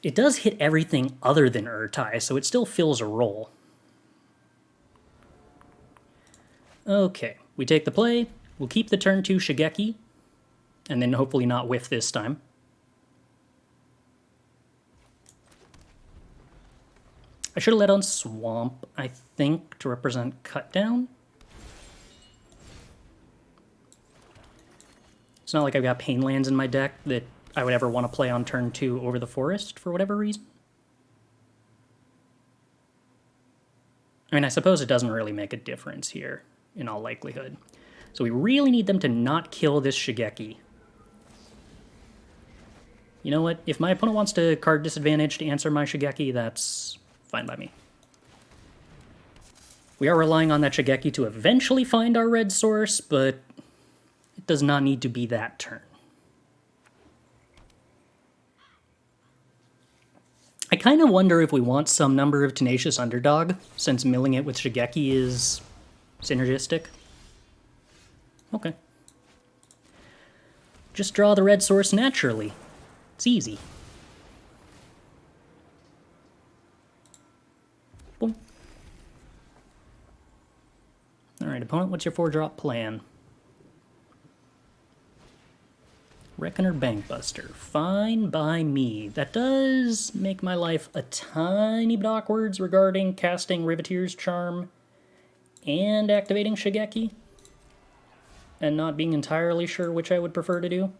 S1: It does hit everything other than Urtai, so it still fills a role. Okay, we take the play. We'll keep the turn 2 Shigeki, and then hopefully not whiff this time. I should have let on Swamp, I think, to represent Cut Down. It's not like I've got Pain Lands in my deck that I would ever want to play on turn 2 over the Forest for whatever reason. I mean, I suppose it doesn't really make a difference here, in all likelihood. So we really need them to not kill this Shigeki. You know what? If my opponent wants to card disadvantage to answer my Shigeki, that's fine by me. We are relying on that Shigeki to eventually find our red source, but it does not need to be that turn. I kind of wonder if we want some number of Tenacious Underdog, since milling it with Shigeki is synergistic. Okay. Just draw the red source naturally. It's easy. Boom. Alright, opponent, what's your 4-drop plan? Reckoner Bankbuster. Fine by me. That does make my life a tiny bit awkward regarding casting Riveteers Charm and activating Shigeki, and not being entirely sure which I would prefer to do.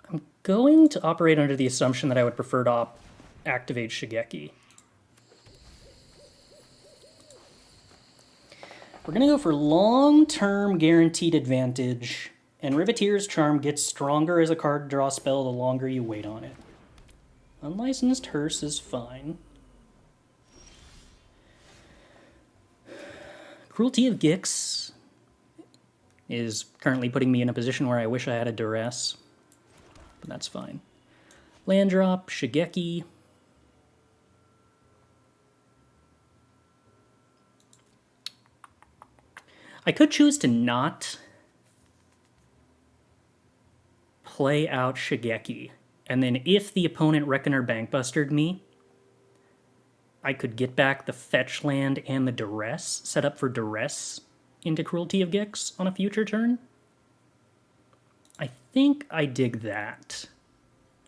S1: I'm going to operate under the assumption that I would prefer to activate Shigeki. We're going to go for long-term guaranteed advantage, and Riveteers Charm gets stronger as a card to draw a spell the longer you wait on it. Unlicensed Hearse is fine. Cruelty of Gix is currently putting me in a position where I wish I had a Duress, but that's fine. Land drop, Shigeki. I could choose to not play out Shigeki, and then if the opponent Reckoner Bankbustered me, I could get back the fetch land and the Duress, set up for Duress into Cruelty of Gix on a future turn. I think I dig that.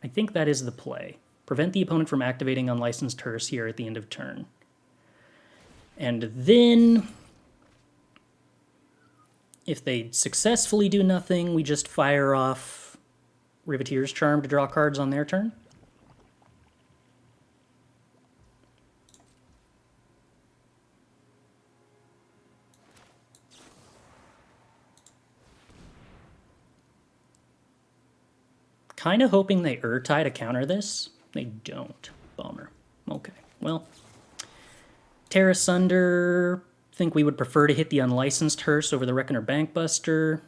S1: I think that is the play. Prevent the opponent from activating Unlicensed Hearse here at the end of turn. And then, if they successfully do nothing, we just fire off Riveteers Charm to draw cards on their turn. Kind of hoping they Urtai to counter this. They don't. Bummer. Okay, well. Tear Asunder. Think we would prefer to hit the Unlicensed Hearse over the Reckoner Bankbuster.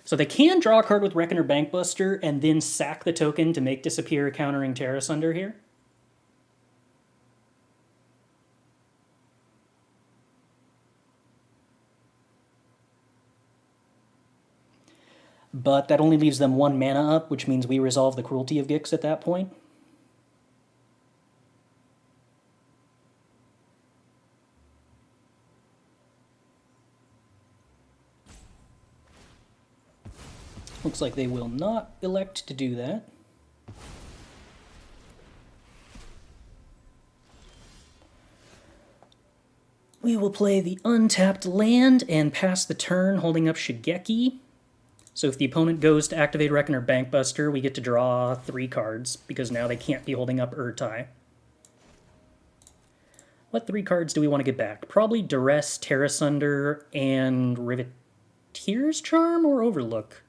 S1: So they can draw a card with Reckoner Bankbuster and then sack the token to make disappear countering Tear Asunder here. But that only leaves them 1 mana up, which means we resolve the Cruelty of Gix at that point. Looks like they will not elect to do that. We will play the untapped land and pass the turn holding up Shigeki. So if the opponent goes to activate Reckoner Bankbuster, we get to draw 3 cards, because now they can't be holding up Urtai. What 3 cards do we want to get back? Probably Duress, Tear Asunder, and Riveteers Charm or Overlook?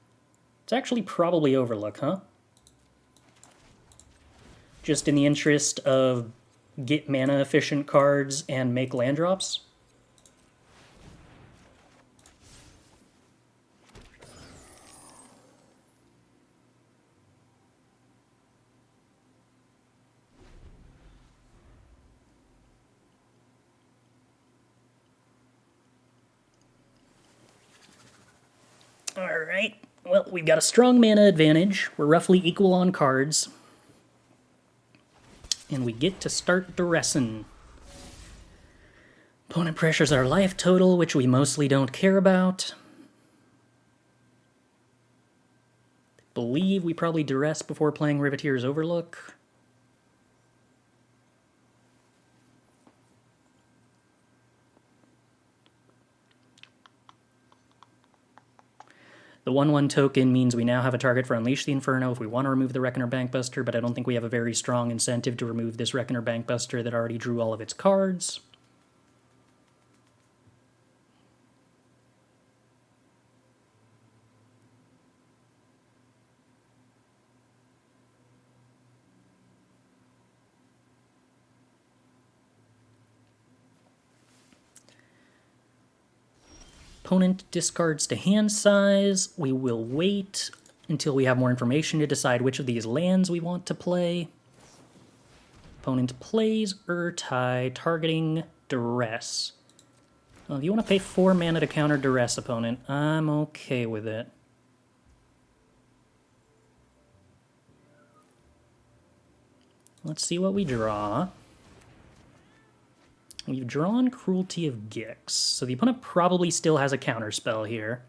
S1: It's actually probably Overlook, huh? Just in the interest of get mana-efficient cards and make land drops? Alright, well, we've got a strong mana advantage. We're roughly equal on cards. And we get to start Duressing. Opponent pressures our life total, which we mostly don't care about. Believe we probably Duress before playing Riveteers Overlook. The 1/1 token means we now have a target for Unleash the Inferno if we want to remove the Reckoner Bankbuster, but I don't think we have a very strong incentive to remove this Reckoner Bankbuster that already drew all of its cards. Opponent discards to hand size. We will wait until we have more information to decide which of these lands we want to play. Opponent plays Urtai, targeting Duress. Well, if you want to pay 4 mana to counter Duress, opponent, I'm okay with it. Let's see what we draw. We've drawn Cruelty of Gix, so the opponent probably still has a counterspell here.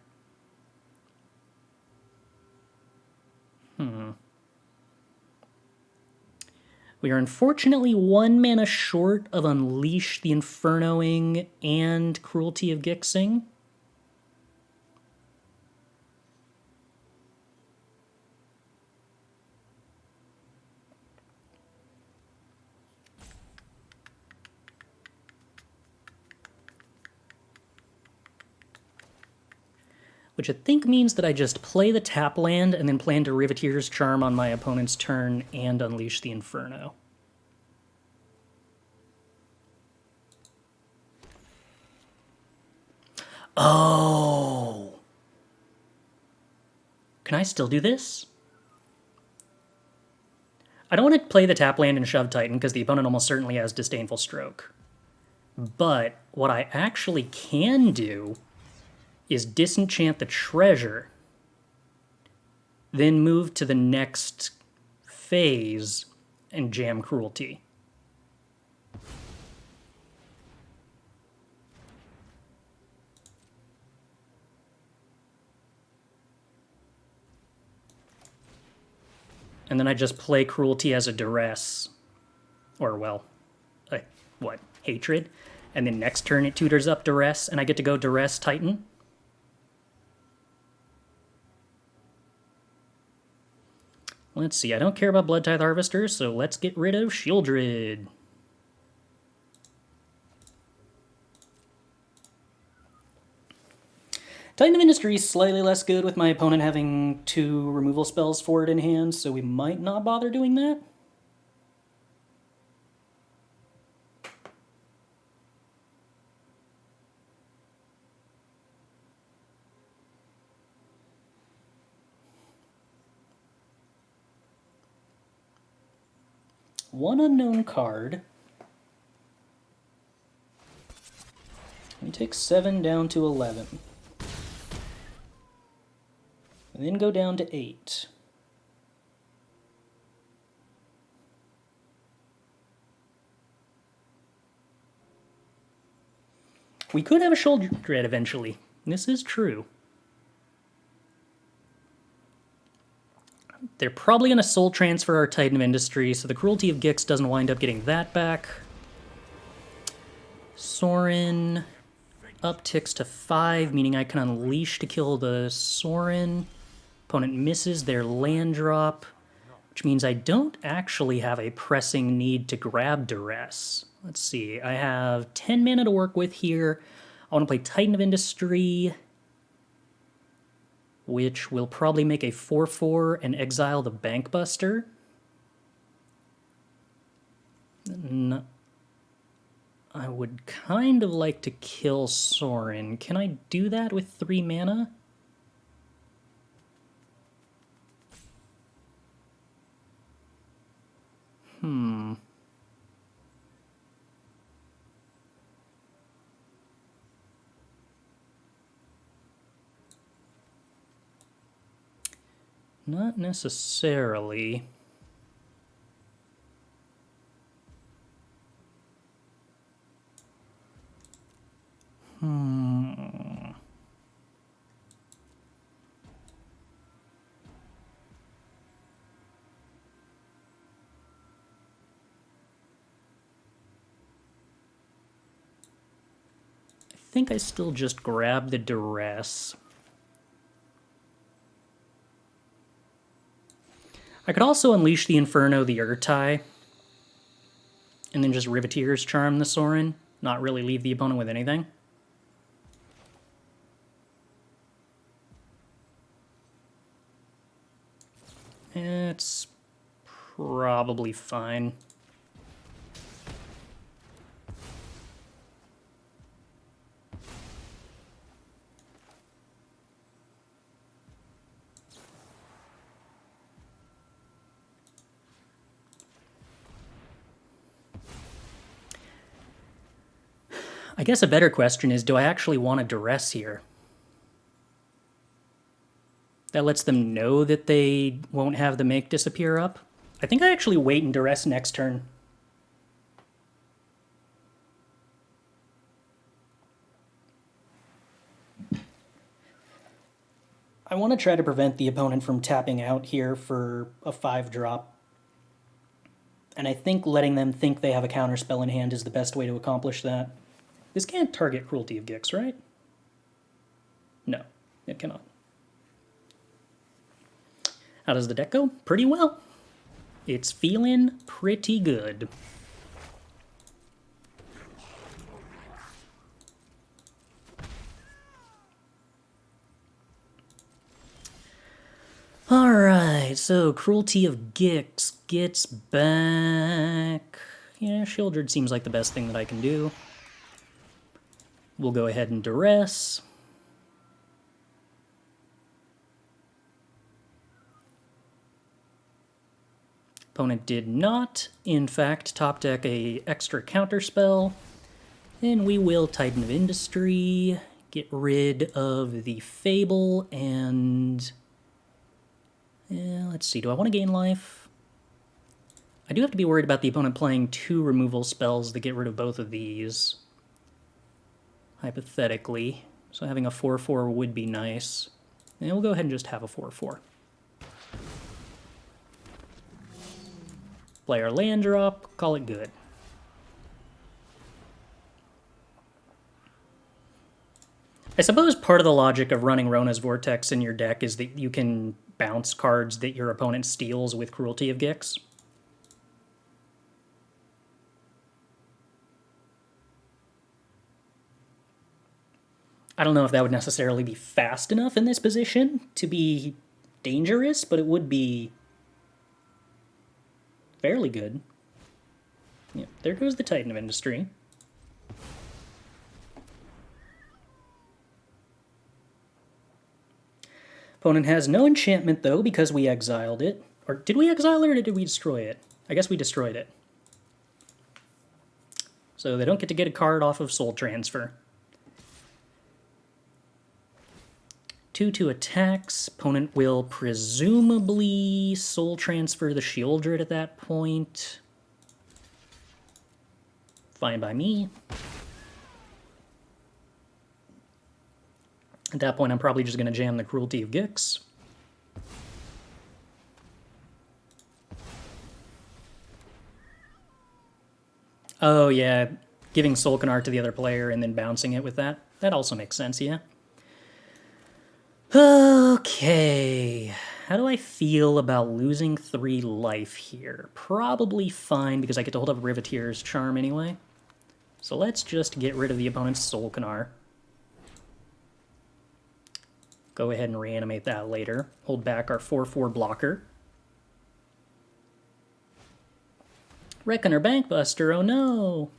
S1: We are unfortunately 1 mana short of Unleash the Infernoing and Cruelty of Gixing. Which I think means that I just play the tap land and then plan to Riveteers Charm on my opponent's turn and Unleash the Inferno. Oh! Can I still do this? I don't want to play the tap land and shove Titan because the opponent almost certainly has Disdainful Stroke. But what I actually can do is disenchant the treasure, then move to the next phase and jam Cruelty. And then I just play Cruelty as a Duress, or well, Hatred, and then next turn it tutors up Duress, and I get to go Duress Titan. Let's see, I don't care about Blood Tithe Harvester, so let's get rid of Shieldred. Titan of Industry is slightly less good with my opponent having 2 removal spells for it in hand, so we might not bother doing that. One unknown card. We take 7 down to 11. And then go down to 8. We could have a Shieldred eventually. This is true. They're probably going to soul transfer our Titan of Industry, so the Cruelty of Gix doesn't wind up getting that back. Sorin upticks to 5, meaning I can Unleash to kill the Sorin. Opponent misses their land drop, which means I don't actually have a pressing need to grab Duress. Let's see, I have 10 mana to work with here. I want to play Titan of Industry, which will probably make a 4/4 and exile the Bankbuster. No. I would kind of like to kill Sorin. Can I do that with 3 mana? Not necessarily. I think I still just grab the Duress. I could also Unleash the Inferno, the Urtai, and then just Riveteers Charm the Sorin, not really leave the opponent with anything. It's probably fine. I guess a better question is, do I actually want a Duress here? That lets them know that they won't have the make disappear up. I think I actually wait and Duress next turn. I want to try to prevent the opponent from tapping out here for a 5-drop. And I think letting them think they have a counterspell in hand is the best way to accomplish that. This can't target Cruelty of Gix, right? No, it cannot. How does the deck go? Pretty well. It's feeling pretty good. Alright, so Cruelty of Gix gets back. Yeah, Shieldred seems like the best thing that I can do. We'll go ahead and Duress. Opponent did not, in fact, top deck a extra counterspell. And we will Titan of Industry, get rid of the Fable, and... let's see, do I want to gain life? I do have to be worried about the opponent playing 2 removal spells to get rid of both of these. Hypothetically. So having a 4/4 would be nice. And we'll go ahead and just have a 4/4. Play our land drop, call it good. I suppose part of the logic of running Rona's Vortex in your deck is that you can bounce cards that your opponent steals with Cruelty of Gix. I don't know if that would necessarily be fast enough in this position to be dangerous, but it would be fairly good. Yeah, there goes the Titan of Industry. Opponent has no enchantment, though, because we exiled it. Or did we exile it, or did we destroy it? I guess we destroyed it. So they don't get to get a card off of Soul Transfer. 2/2 attacks. Opponent will presumably Soul Transfer the Shieldred at that point. Fine by me. At that point, I'm probably just going to jam the Cruelty of Gix. Oh, yeah. Giving Solkanar to the other player and then bouncing it with that. That also makes sense, yeah. Okay. How do I feel about losing 3 life here? Probably fine, because I get to hold up Riveteers Charm anyway. So let's just get rid of the opponent's Solkanar. Go ahead and reanimate that later. Hold back our 4/4 blocker. Reckoner Bankbuster, oh no!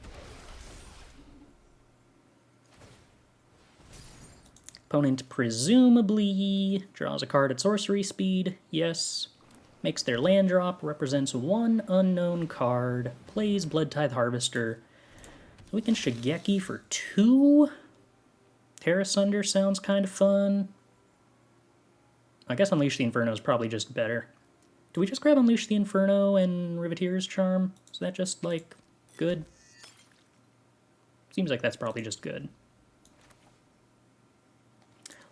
S1: Opponent presumably draws a card at sorcery speed, yes. Makes their land drop, represents 1 unknown card, plays Blood Tithe Harvester. So we can Shigeki for 2. Tear Asunder sounds kind of fun. I guess Unleash the Inferno is probably just better. Do we just grab Unleash the Inferno and Riveteers Charm? Is that just, like, good? Seems like that's probably just good.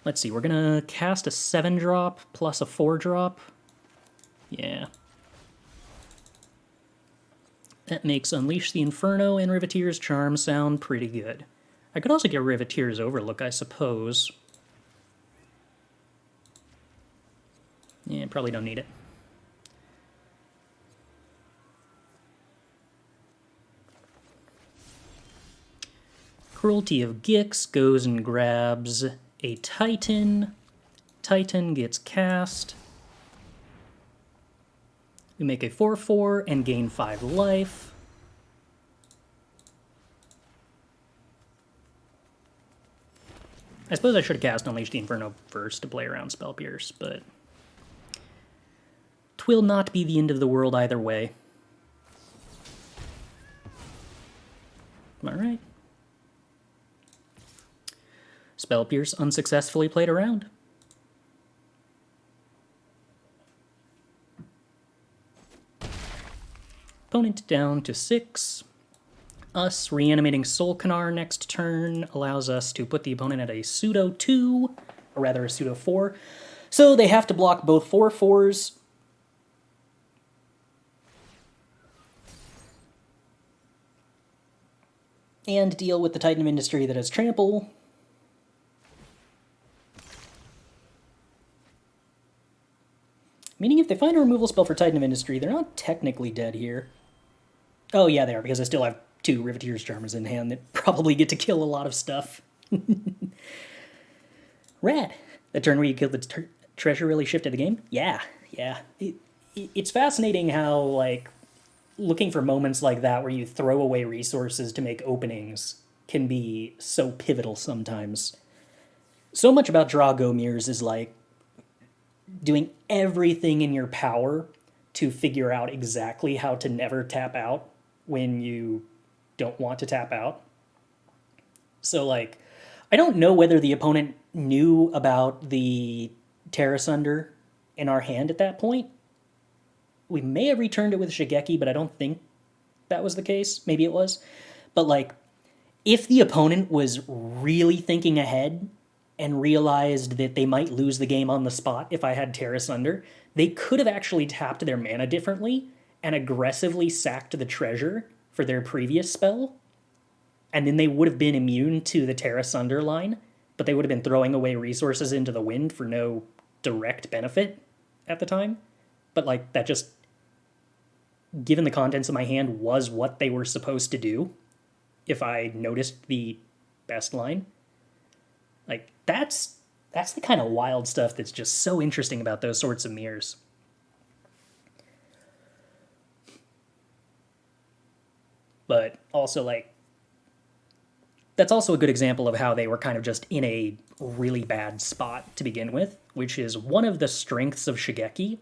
S1: Let's see, we're gonna cast a 7-drop plus a 4-drop. Yeah. That makes Unleash the Inferno and Riveteers Charm sound pretty good. I could also get Riveteers Overlook, I suppose. Yeah, probably don't need it. Cruelty of Gix goes and grabs a Titan. Titan gets cast. We make a 4/4 and gain 5 life. I suppose I should have cast Unleash the Inferno first to play around Spell Pierce, but... 'twill not be the end of the world either way. Alright. Spell Pierce unsuccessfully played around. Opponent down to 6. Us reanimating Solkanar next turn allows us to put the opponent at a pseudo 2, or rather a pseudo 4. So they have to block both 4/4s. And deal with the Titan of Industry that has Trample. Meaning if they find a removal spell for Titan of Industry, they're not technically dead here. Oh yeah, they are, because I still have 2 Riveteers Charmers in hand that probably get to kill a lot of stuff. Rad. The turn where you kill the treasure really shifted the game? Yeah. It's fascinating how, like, looking for moments like that where you throw away resources to make openings can be so pivotal sometimes. So much about Dragomir's is, like, doing everything in your power to figure out exactly how to never tap out when you don't want to tap out. So, like, I don't know whether the opponent knew about the Tear Asunder in our hand at that point. We may have returned it with Shigeki, but I don't think that was the case. Maybe it was. But, like, if the opponent was really thinking ahead and realized that they might lose the game on the spot if I had Tear Asunder, they could have actually tapped their mana differently and aggressively sacked the treasure for their previous spell, and then they would have been immune to the Tear Asunder line, but they would have been throwing away resources into the wind for no direct benefit at the time. But, like, that just, given the contents of my hand, was what they were supposed to do if I noticed the best line. Like, that's the kind of wild stuff that's just so interesting about those sorts of mirrors. But also, like, that's also a good example of how they were kind of just in a really bad spot to begin with, which is one of the strengths of Shigeki.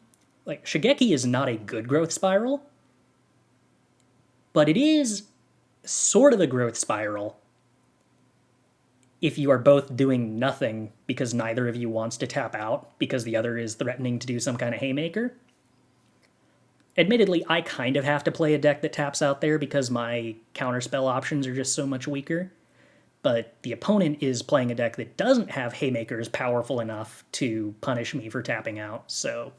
S1: Like, Shigeki is not a good growth spiral, but it is sort of a growth spiral if you are both doing nothing because neither of you wants to tap out because the other is threatening to do some kind of haymaker. Admittedly, I kind of have to play a deck that taps out there because my counterspell options are just so much weaker. But the opponent is playing a deck that doesn't have haymakers powerful enough to punish me for tapping out, so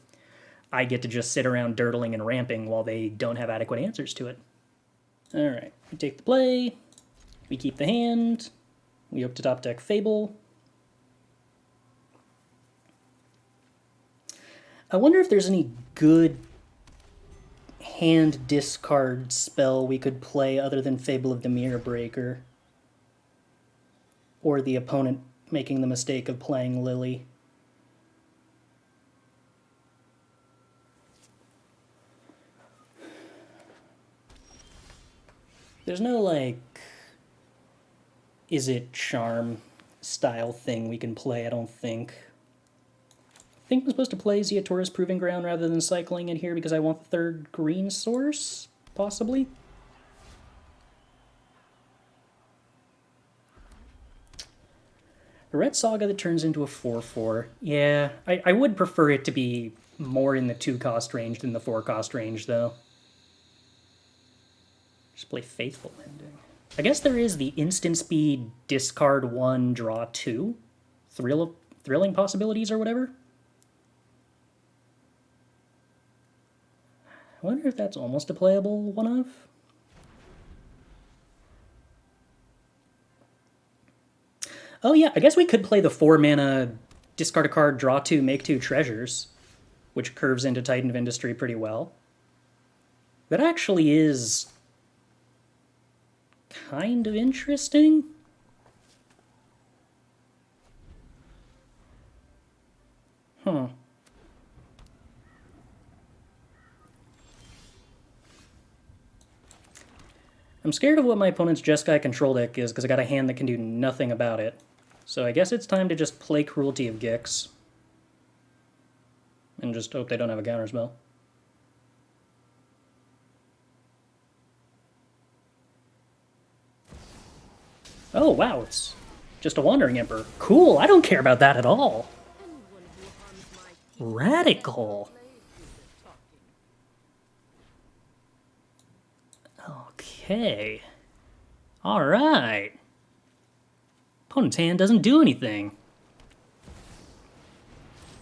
S1: I get to just sit around dirtling and ramping while they don't have adequate answers to it. Alright, we take the play, we keep the hand, we hope to top deck Fable. I wonder if there's any good hand discard spell we could play other than Fable of the Mirror Breaker. Or the opponent making the mistake of playing Lily. There's no, like, is it charm style thing we can play, I don't think. I think I'm supposed to play Ziatora's Proving Ground rather than cycling it here because I want the third green source, possibly. The Red Saga that turns into a 4/4. Yeah, I would prefer it to be more in the 2-cost range than the 4-cost range, though. Just play Faithful Ending. I guess there is the instant speed, discard 1, draw 2. Thrilling possibilities or whatever. I wonder if that's almost a playable one-of. Oh yeah, I guess we could play the 4-mana, discard a card, draw 2, make 2 treasures, which curves into Titan of Industry pretty well. That actually is kind of interesting. Huh. I'm scared of what my opponent's Jeskai control deck is because I got a hand that can do nothing about it. So I guess it's time to just play Cruelty of Gix. And just hope they don't have a counterspell. Oh wow, it's just a Wandering Emperor. Cool, I don't care about that at all. Radical. Okay. Alright. Opponent's hand doesn't do anything.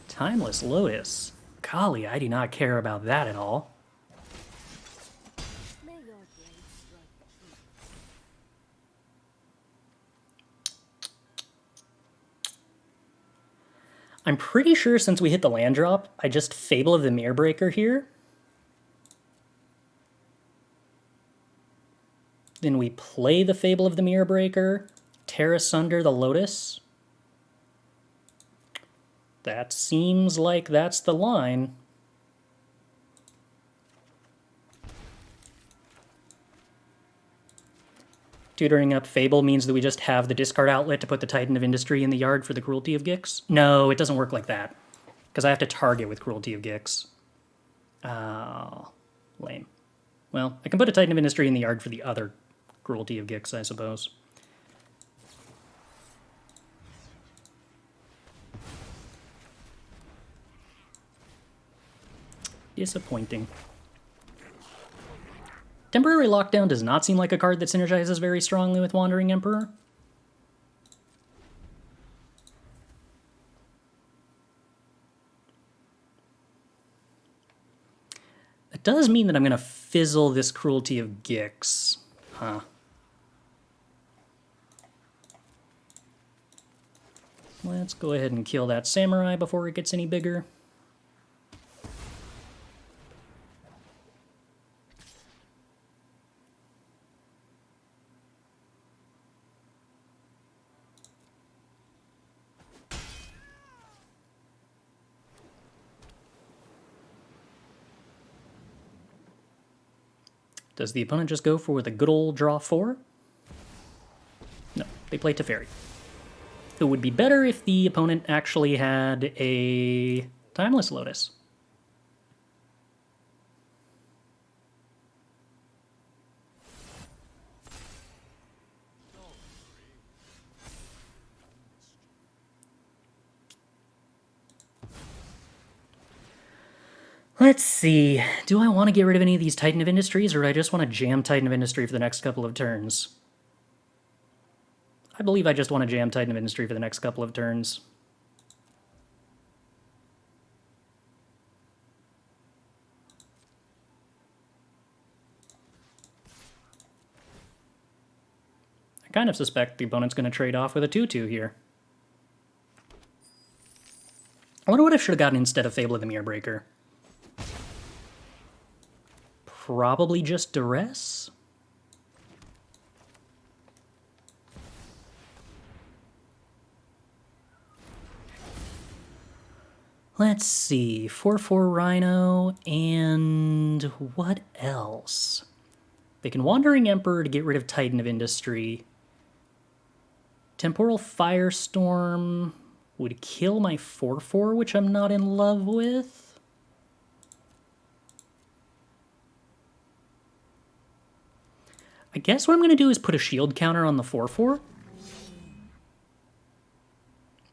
S1: Timeless Lotus. Golly, I do not care about that at all. I'm pretty sure since we hit the land drop, I just Fable of the Mirror here. Then we play the Fable of the Mirror, Tear Asunder the Lotus. That seems like that's the line. Tutoring up Fable means that we just have the discard outlet to put the Titan of Industry in the yard for the Cruelty of Gix? No, it doesn't work like that. Because I have to target with Cruelty of Gix. Oh, lame. Well, I can put a Titan of Industry in the yard for the other Cruelty of Gix, I suppose. Disappointing. Temporary Lockdown does not seem like a card that synergizes very strongly with Wandering Emperor. That does mean that I'm going to fizzle this Cruelty of Gix. Huh. Let's go ahead and kill that Samurai before it gets any bigger. Does the opponent just go for the good old draw 4? No, they play Teferi. It would be better if the opponent actually had a Timeless Lotus. Let's see. Do I want to get rid of any of these Titan of Industries, or do I just want to jam Titan of Industry for the next couple of turns? I believe I just want to jam Titan of Industry for the next couple of turns. I kind of suspect the opponent's going to trade off with a 2/2 here. I wonder what I should have gotten instead of Fable of the Mirror. Probably just Duress? Let's see, 4/4 Rhino, and what else? They can Wandering Emperor to get rid of Titan of Industry. Temporal Firestorm would kill my 4/4, which I'm not in love with. I guess what I'm going to do is put a shield counter on the 4/4.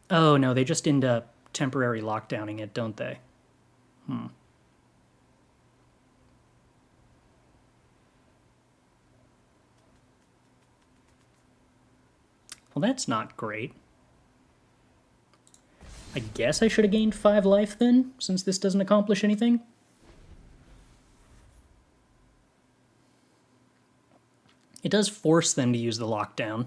S1: Oh, no, they just end up temporary lockdowning it, don't they? Well, that's not great. I guess I should have gained 5 life then, since this doesn't accomplish anything. It does force them to use the lockdown.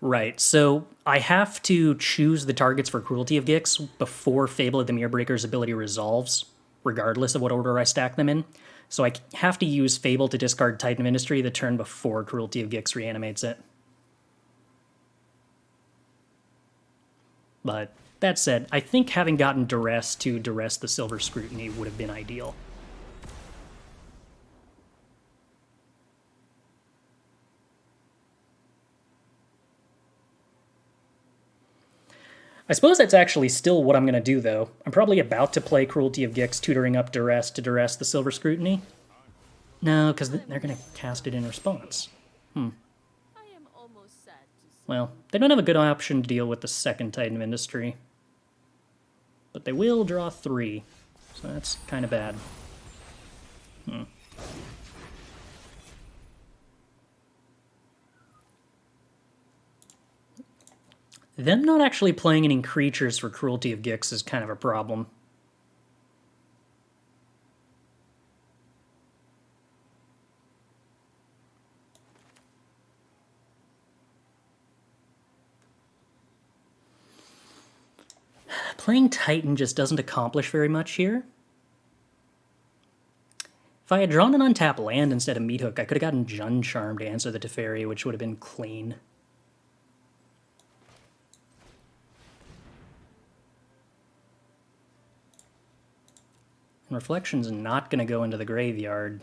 S1: Right, so I have to choose the targets for Cruelty of Gix before Fable of the Mirror ability resolves, regardless of what order I stack them in. So I have to use Fable to discard Titan of Industry the turn before Cruelty of Gix reanimates it. But that said, I think having gotten Duress to Duress the Silver Scrutiny would have been ideal. I suppose that's actually still what I'm going to do, though. I'm probably about to play Cruelty of Gix, tutoring up Duress to Duress the Silver Scrutiny. No, because they're going to cast it in response.
S2: I am almost sad to see.
S1: Well, they don't have a good option to deal with the second Titan of Industry. But they will draw 3, so that's kind of bad. Them not actually playing any creatures for Cruelty of Gix is kind of a problem. Playing Titan just doesn't accomplish very much here. If I had drawn an untapped land instead of Meathook, I could have gotten Jund Charm to answer the Teferi, which would have been clean. And Reflection's not going to go into the graveyard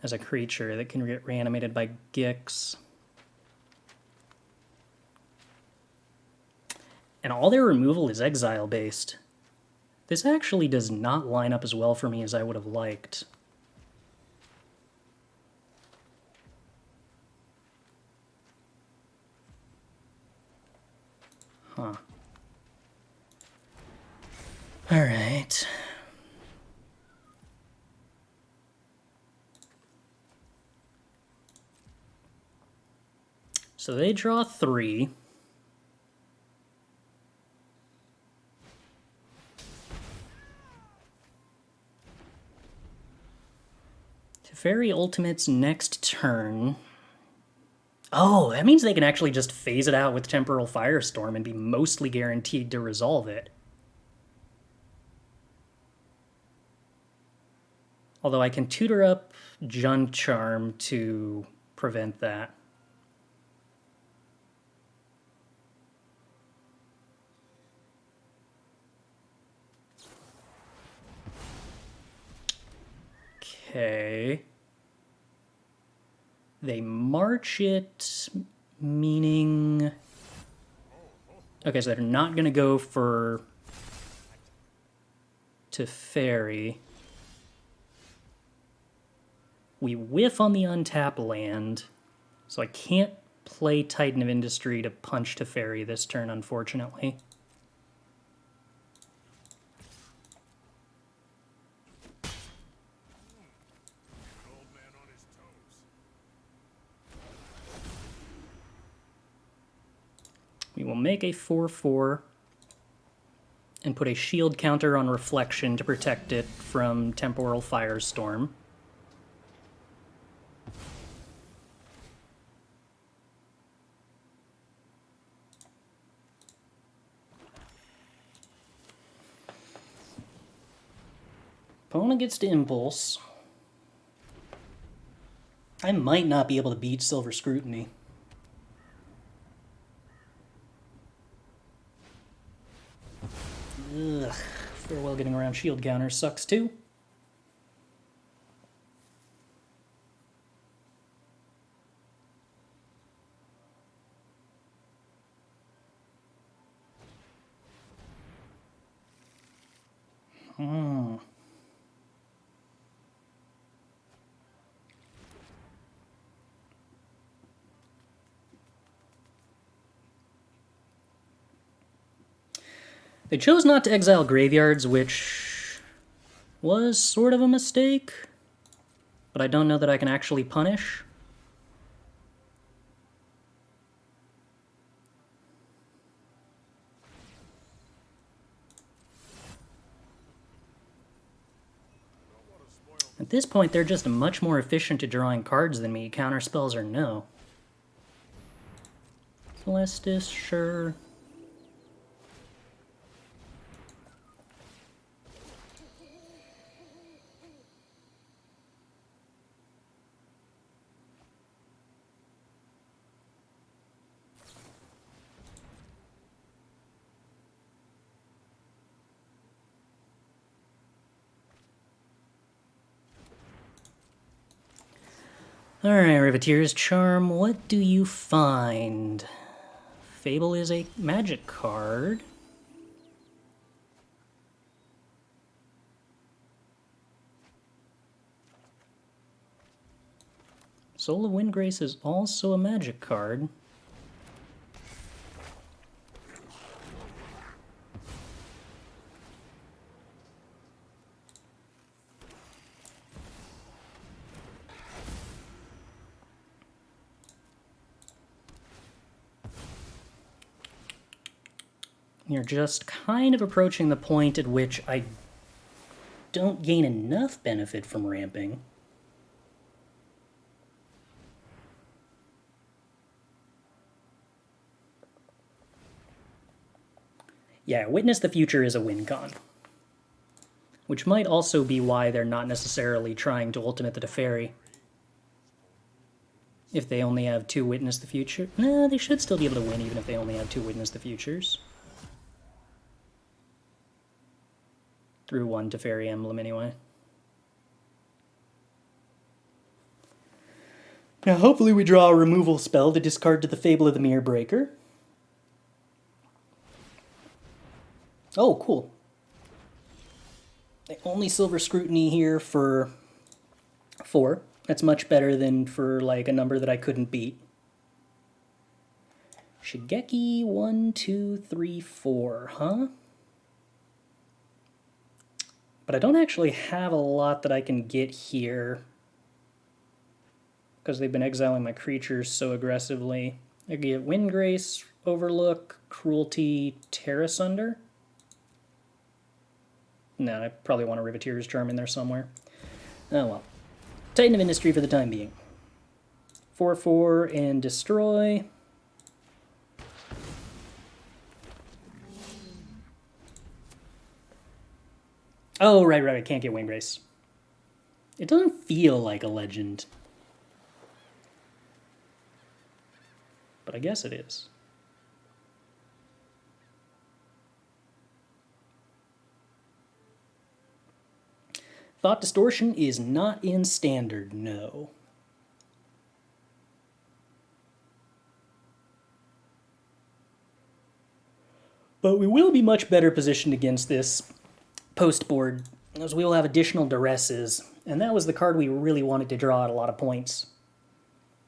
S1: as a creature that can get reanimated by Gix. And all their removal is exile-based. This actually does not line up as well for me as I would have liked. Huh. Alright. So they draw 3. Teferi Ultimate's next turn. Oh, that means they can actually just phase it out with Temporal Firestorm and be mostly guaranteed to resolve it. Although I can tutor up Jund Charm to prevent that. Okay. They march it, meaning... Okay, so they're not going to go for Teferi. We whiff on the untap land, so I can't play Titan of Industry to punch Teferi this turn, unfortunately.
S3: Old man on his toes.
S1: We will make a 4/4 and put a shield counter on Reflection to protect it from Temporal Firestorm. Opponent gets to Impulse. I might not be able to beat Silver Scrutiny. Ugh. Farewell getting around shield counters sucks too. They chose not to exile graveyards, which was sort of a mistake, but I don't know that I can actually punish. At this point, they're just much more efficient at drawing cards than me, counterspells or no. Celestis, sure. Alright, Riveteers Charm, what do you find? Fable is a magic card. Soul of Windgrace is also a magic card. You're just kind of approaching the point at which I don't gain enough benefit from ramping. Yeah, Witness the Future is a win con. Which might also be why they're not necessarily trying to ultimate the Teferi. If they only have 2 Witness the Future. Nah, they should still be able to win even if they only have 2 Witness the Futures. Through 1 Teferi emblem anyway. Now hopefully we draw a removal spell to discard to the Fable of the Mirror Breaker. Oh, cool. Only Silver Scrutiny here for 4. That's much better than for like a number that I couldn't beat. Shigeki 1, 2, 3, 4, huh? But I don't actually have a lot that I can get here because they've been exiling my creatures so aggressively. I get Windgrace, Overlook, Cruelty, Tear Asunder. No, I probably want a Riveteers Charm in there somewhere. Oh well. Titan of Industry for the time being. 4/4 and destroy. Oh, right, I can't get Windgrace. It doesn't feel like a legend. But I guess it is. Thought Distortion is not in Standard, no. But we will be much better positioned against this post-board, as we will have additional Duresses, and that was the card we really wanted to draw at a lot of points.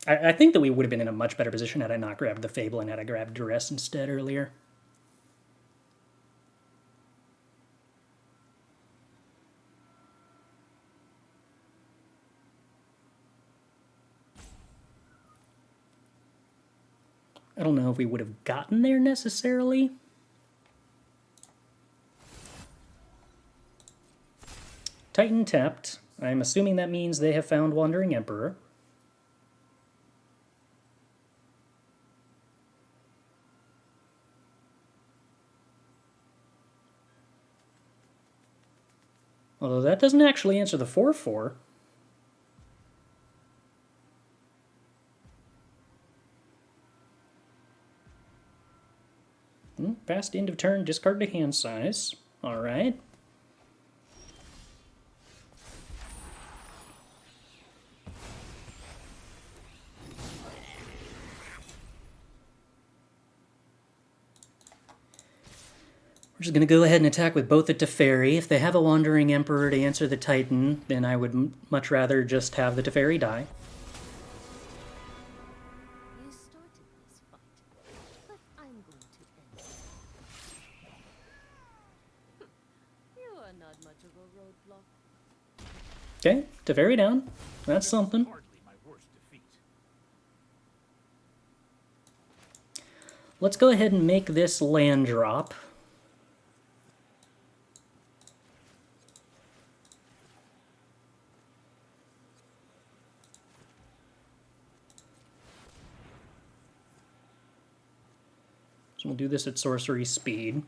S1: I think that we would have been in a much better position had I not grabbed the Fable and had I grabbed Duress instead earlier. I don't know if we would have gotten there necessarily. Titan tapped. I'm assuming that means they have found Wandering Emperor. Although that doesn't actually answer the 4/4. Past end of turn, discard to hand size. Alright. We're just going to go ahead and attack with both the Teferi. If they have a Wandering Emperor to answer the Titan, then I would much rather just have the Teferi die.
S2: You started this fight, but I'm going to end it.
S1: Okay, Teferi down. That's something.
S3: Hardly my worst defeat.
S1: Let's go ahead and make this land drop. So we'll do this at sorcery speed.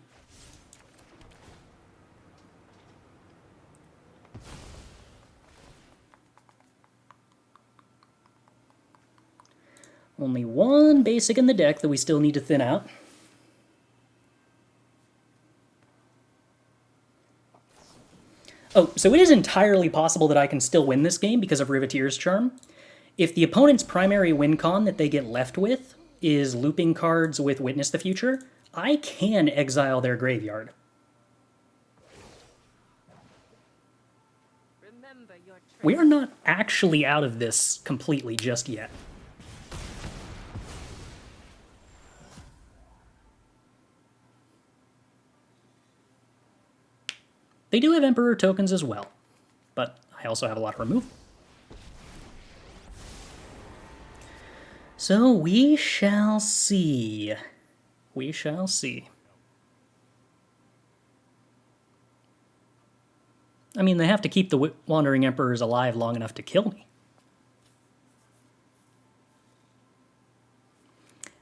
S1: Only one basic in the deck that we still need to thin out. Oh, so it is entirely possible that I can still win this game because of Riveteers Charm. If the opponent's primary win con that they get left with is looping cards with Witness the Future, I can exile their graveyard.
S2: Remember your trick.
S1: We are not actually out of this completely just yet. They do have Emperor tokens as well, but I also have a lot of removal. So we shall see. We shall see. I mean, they have to keep the Wandering Emperors alive long enough to kill me.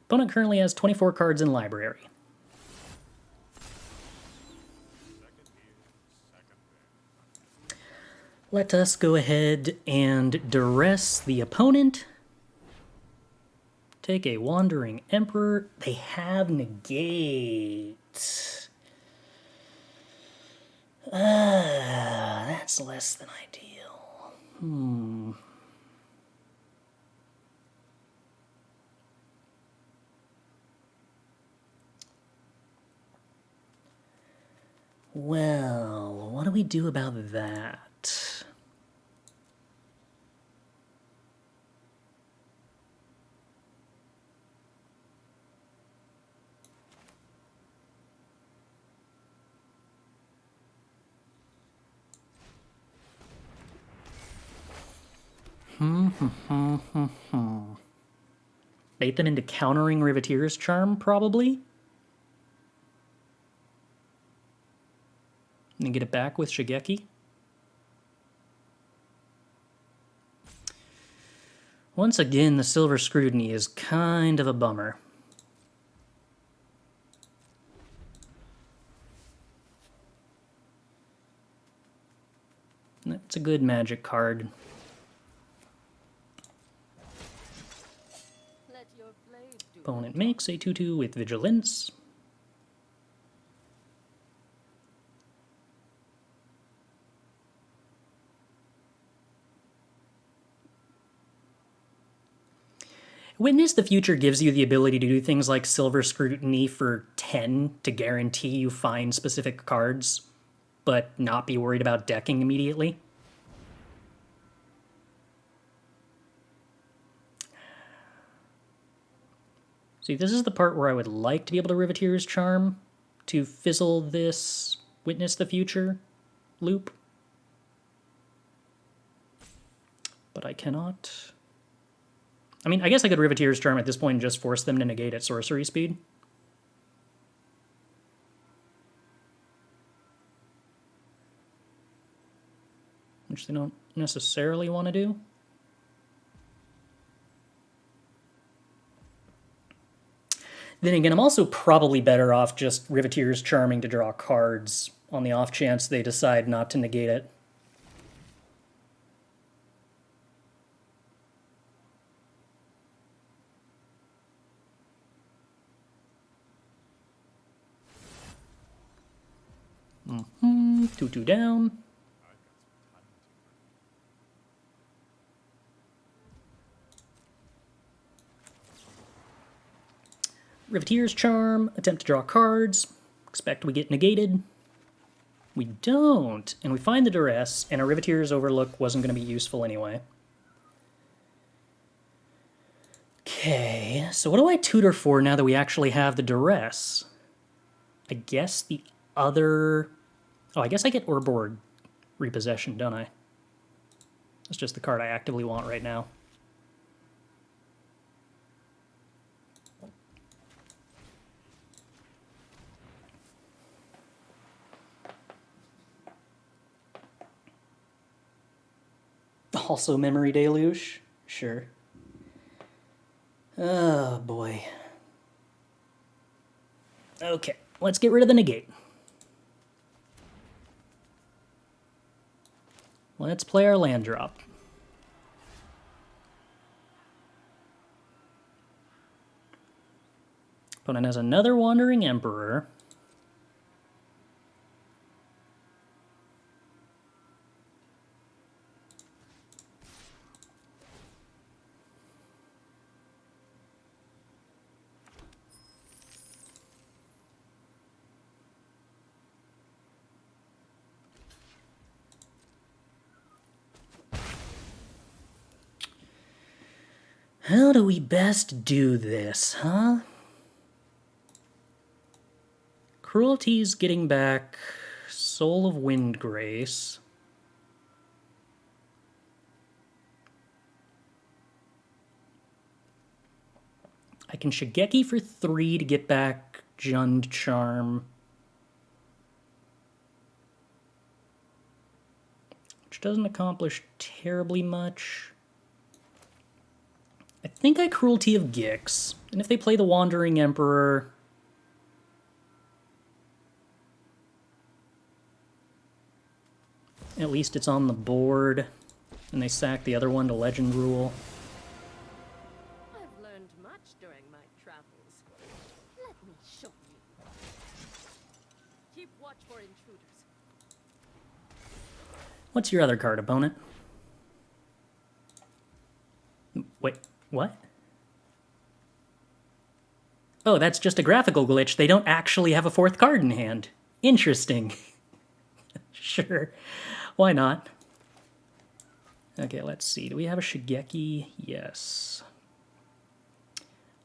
S1: Opponent currently has 24 cards in library. Let us go ahead and duress the opponent. Take a Wandering Emperor. They have negate. That's less than ideal. Well, what do we do about that? Bait them into countering Riveteers Charm, probably. And then get it back with Shigeki. Once again, the Silver Scrutiny is kind of a bummer. It's a good magic card.
S2: Let your blade do
S1: Opponent makes a 2/2 with Vigilance. Witness the Future gives you the ability to do things like Silver Scrutiny for 10 to guarantee you find specific cards, but not be worried about decking immediately. See, this is the part where I would like to be able to Riveteers Charm to fizzle this Witness the Future loop. But I cannot. I mean, I guess I could Riveteers Charm at this point and just force them to negate at sorcery speed. Which they don't necessarily want to do. Then again, I'm also probably better off just Riveteers Charming to draw cards on the off chance they decide not to negate it. Mm-hmm. 2/2 down. Riveteers Charm, attempt to draw cards, expect we get negated. We don't, and we find the Duress, and a Riveteers Overlook wasn't going to be useful anyway. Okay, so what do I tutor for now that we actually have the Duress? I guess the other... Oh, I guess I get Urborg Repossession, don't I? It's just the card I actively want right now. Also Memory Deluge? Sure. Oh, boy. Okay, let's get rid of the negate. Let's play our land drop. Opponent has another Wandering Emperor. How do we best do this, huh? Cruelty's getting back Soul of Windgrace. I can Shigeki for 3 to get back Jund Charm. Which doesn't accomplish terribly much. I think I Cruelty of Gix. And if they play the Wandering Emperor... at least it's on the board. And they sack the other one to Legend Rule.
S4: I've learned much during my travels. Let me show you. Keep watch for intruders.
S1: What's your other card, opponent? Wait, what? Oh, that's just a graphical glitch. They don't actually have a 4th card in hand. Interesting. Sure. Why not? Okay, let's see. Do we have a Shigeki? Yes.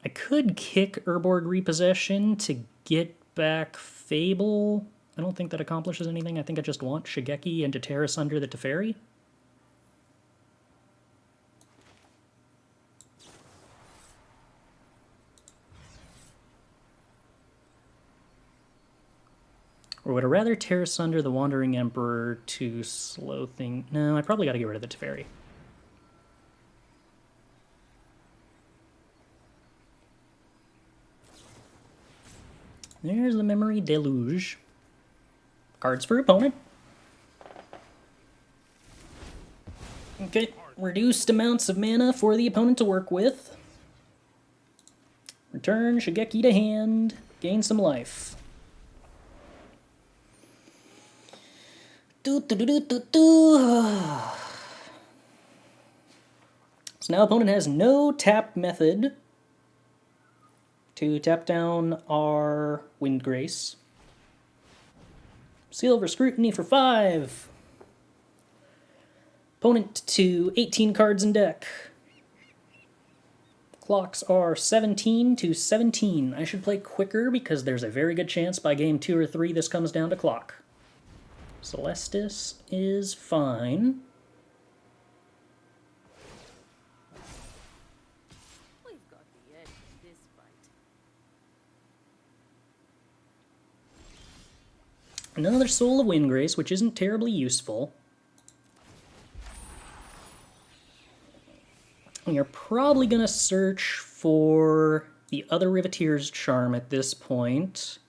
S1: I could kick Urborg Repossession to get back Fable. I don't think that accomplishes anything. I think I just want Shigeki and to Tear Asunder the Teferi. Or would I rather Tear Asunder the Wandering Emperor to slow thing? No, I probably got to get rid of the Teferi. There's the Memory Deluge. Cards for opponent. Okay, reduced amounts of mana for the opponent to work with. Return Shigeki to hand. Gain some life. So now opponent has no tap method to tap down our Windgrace. Silver Scrutiny for 5. Opponent to 18 cards in deck. Clocks are 17 to 17. I should play quicker because there's a very good chance by game 2 or 3 this comes down to clock. Celestis is fine.
S4: We've got the edge in this fight.
S1: Another Soul of Windgrace, which isn't terribly useful. We are probably going to search for the other Riveteers Charm at this point.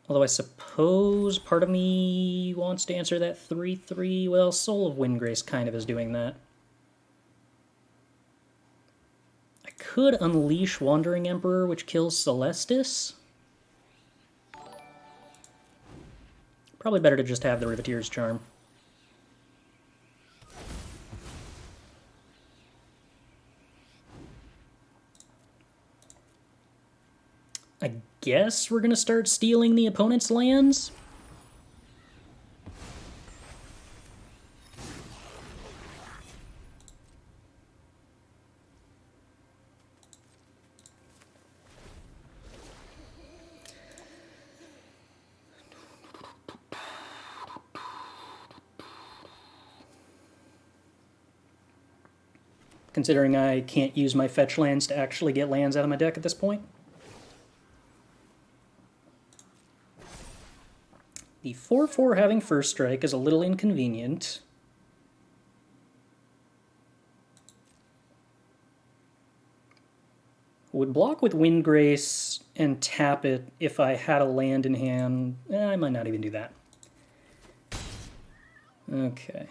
S1: Although I suppose part of me wants to answer that 3/3. Well, Soul of Windgrace kind of is doing that. I could Unleash Wandering Emperor, which kills Celestis. Probably better to just have the Riveteers Charm. I guess we're going to start stealing the opponent's lands. considering I can't use my fetch lands to actually get lands out of my deck at this point. The 4/4 having first strike is a little inconvenient. Would block with Windgrace and tap it if I had a land in hand. I might not even do that. Okay.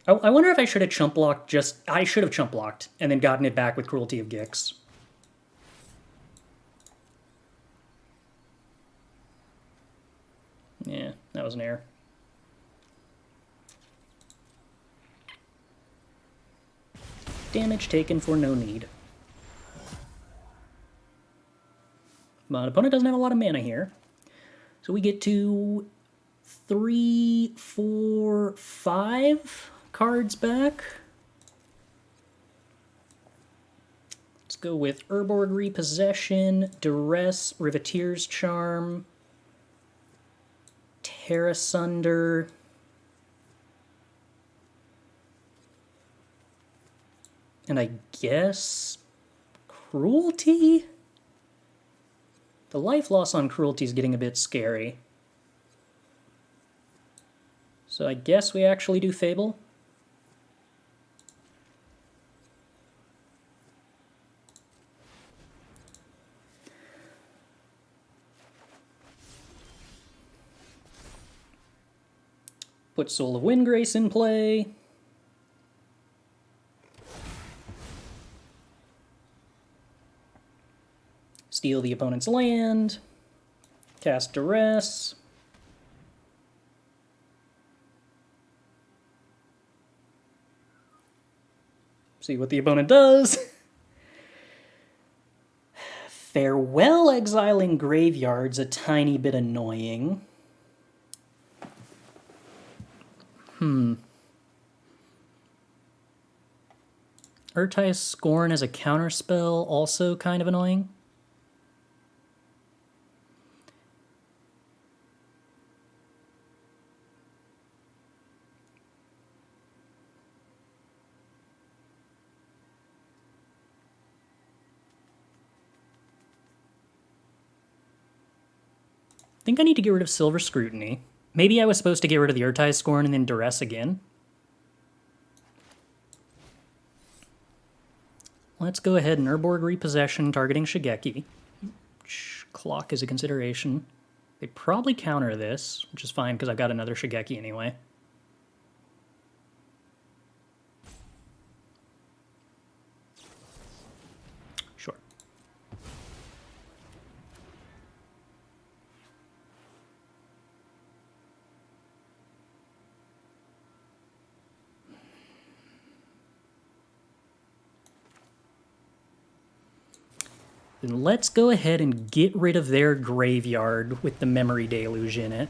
S1: I wonder if I should have chump blocked I should have chump blocked and then gotten it back with Cruelty of Gix. Yeah, that was an error. Damage taken for no need. My opponent doesn't have a lot of mana here. So we get to 3, 4, 5 cards back. Let's go with Urborg Repossession, Duress, Riveteers Charm, Tear Asunder, and I guess Cruelty? The life loss on Cruelty is getting a bit scary. So I guess we actually do Fable. Put Soul of Windgrace in play. Steal the opponent's land. Cast Duress. See what the opponent does. Farewell, exiling Graveyard's a tiny bit annoying. Urti's Scorn as a counterspell, also kind of annoying. I think I need to get rid of Silver Scrutiny. Maybe I was supposed to get rid of the Urti's Scorn and then Duress again. Let's go ahead and Urborg Repossession, targeting Shigeki. Clock is a consideration. They probably counter this, which is fine because I've got another Shigeki anyway. Sure. Then let's go ahead and get rid of their graveyard with the Memory Deluge in it.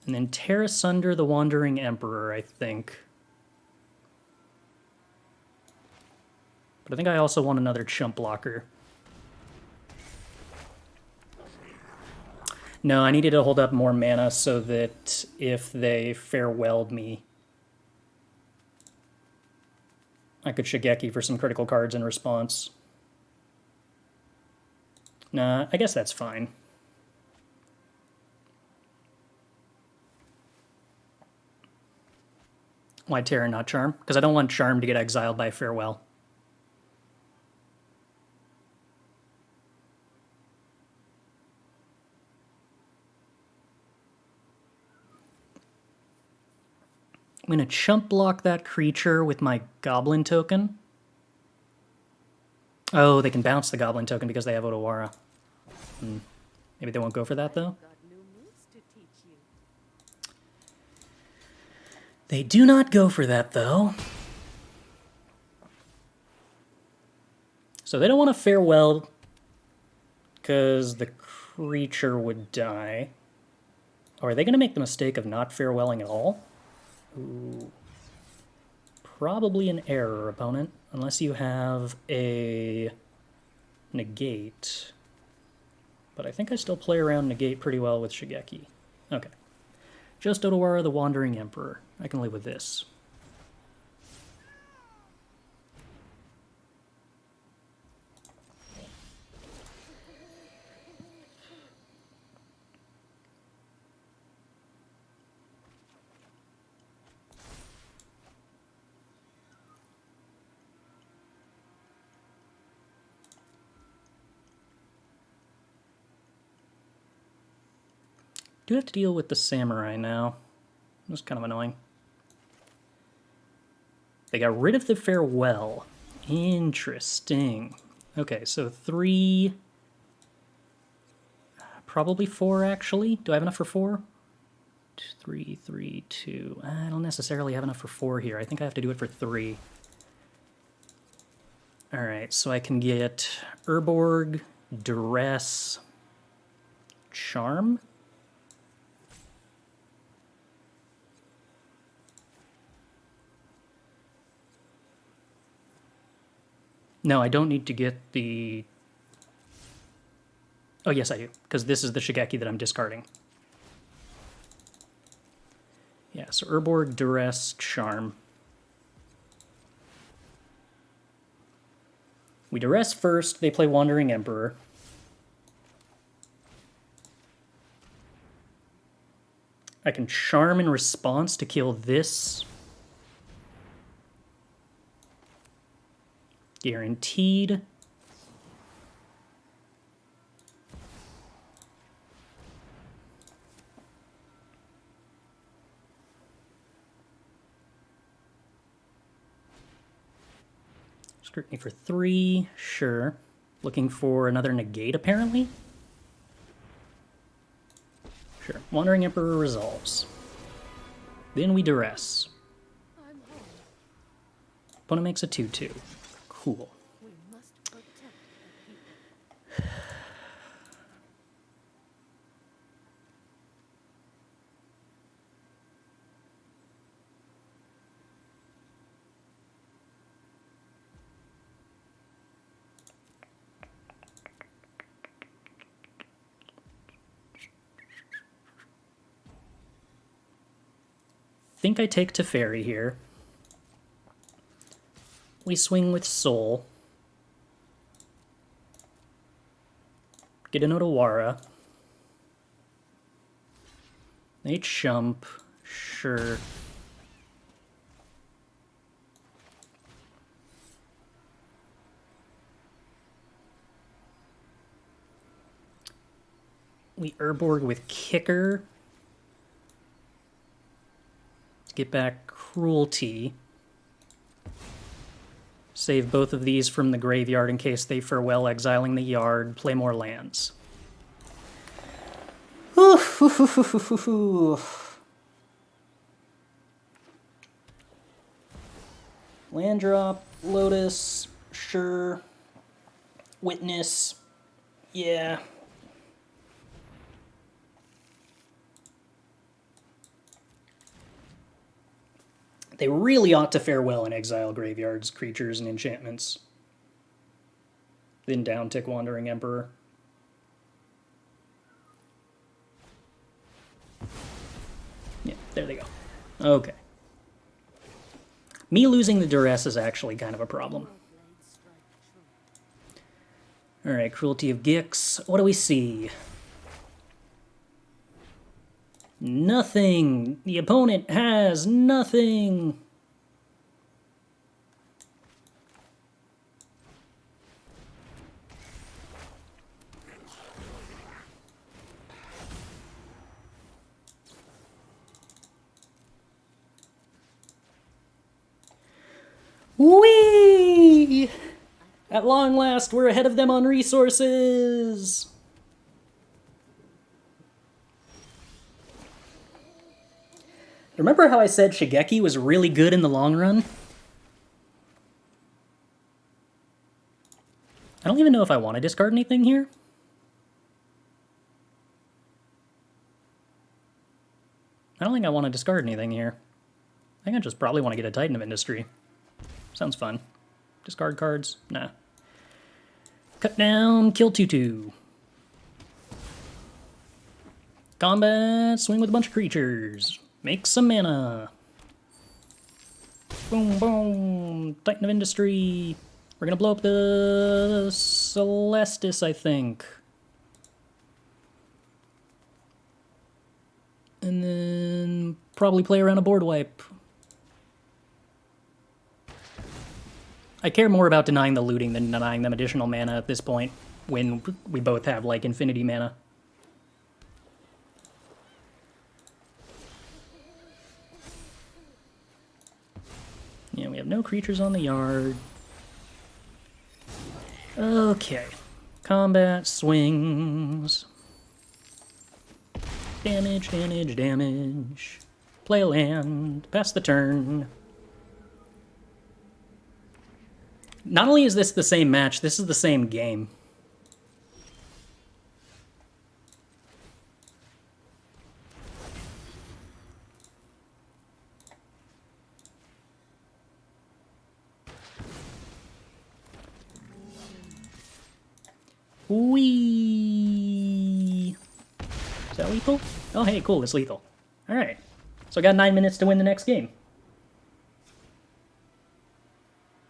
S1: And then Tear Asunder the Wandering Emperor, I think. But I think I also want another chump blocker. No, I needed to hold up more mana so that if they farewelled me, I could Shigeki for some critical cards in response. Nah, I guess that's fine. Why Terra, not Charm? Because I don't want Charm to get exiled by Farewell. I'm going to chump block that creature with my Goblin token. Oh, they can bounce the Goblin token because they have Otawara. Maybe they won't go for that, though.
S4: Got new moves to teach you.
S1: They do not go for that, though. So they don't want to farewell because the creature would die. Or are they going to make the mistake of not farewelling at all? Ooh. Probably an error, opponent, unless you have a negate. But I think I still play around negate pretty well with Shigeki. Okay. Just Otawara the Wandering Emperor. I can live with this. Do have to deal with the samurai now. That's kind of annoying. They got rid of the farewell. Interesting. Okay, so 3... Probably 4, actually. Do I have enough for 4? 3, 3, 2... I don't necessarily have enough for 4 here. I think I have to do it for 3. Alright, so I can get Urborg, Duress, Charm? No, I don't need to get the... Oh, yes, I do, because this is the Shigeki that I'm discarding. Yeah, so Urborg, Duress, Charm. We Duress first, they play Wandering Emperor. I can Charm in response to kill this. Guaranteed. Scrutiny for 3, sure. Looking for another negate, apparently? Sure. Wandering Emperor resolves. Then we Duress.
S4: I'm home.
S1: Opponent makes a 2/2. Cool.
S4: We must protect the people.
S1: Think I take Teferi here. We swing with Soul. Get an Otawara. They chump. Sure. We Urborg with Kicker. Get back Cruelty. Save both of these from the graveyard in case they farewell exiling the yard. Play more lands. Land drop, Lotus, sure. Witness, yeah. They really ought to fare well in exile graveyards, creatures, and enchantments. Then downtick Wandering Emperor. Yeah, there they go. Okay. Me losing the Duress is actually kind of a problem. Alright, Cruelty of Gix. What do we see? Nothing! The opponent has nothing! Whee! At long last, we're ahead of them on resources! Remember how I said Shigeki was really good in the long run? I don't even know if I want to discard anything here. I don't think I want to discard anything here. I think I just probably want to get a Titan of Industry. Sounds fun. Discard cards? Nah. Cut down, kill 2/2. Combat, swing with a bunch of creatures. Make some mana. Boom, boom. Titan of Industry. We're gonna blow up the Celestis, I think. And then probably play around a board wipe. I care more about denying the looting than denying them additional mana at this point, when we both have, like, infinity mana. Yeah, we have no creatures on the yard. Okay. Combat, swings. Damage, damage, damage. Play a land. Pass the turn. Not only is this the same match, this is the same game. Whee! Is that lethal? Oh, hey, cool, it's lethal. Alright. So I got 9 minutes to win the next game.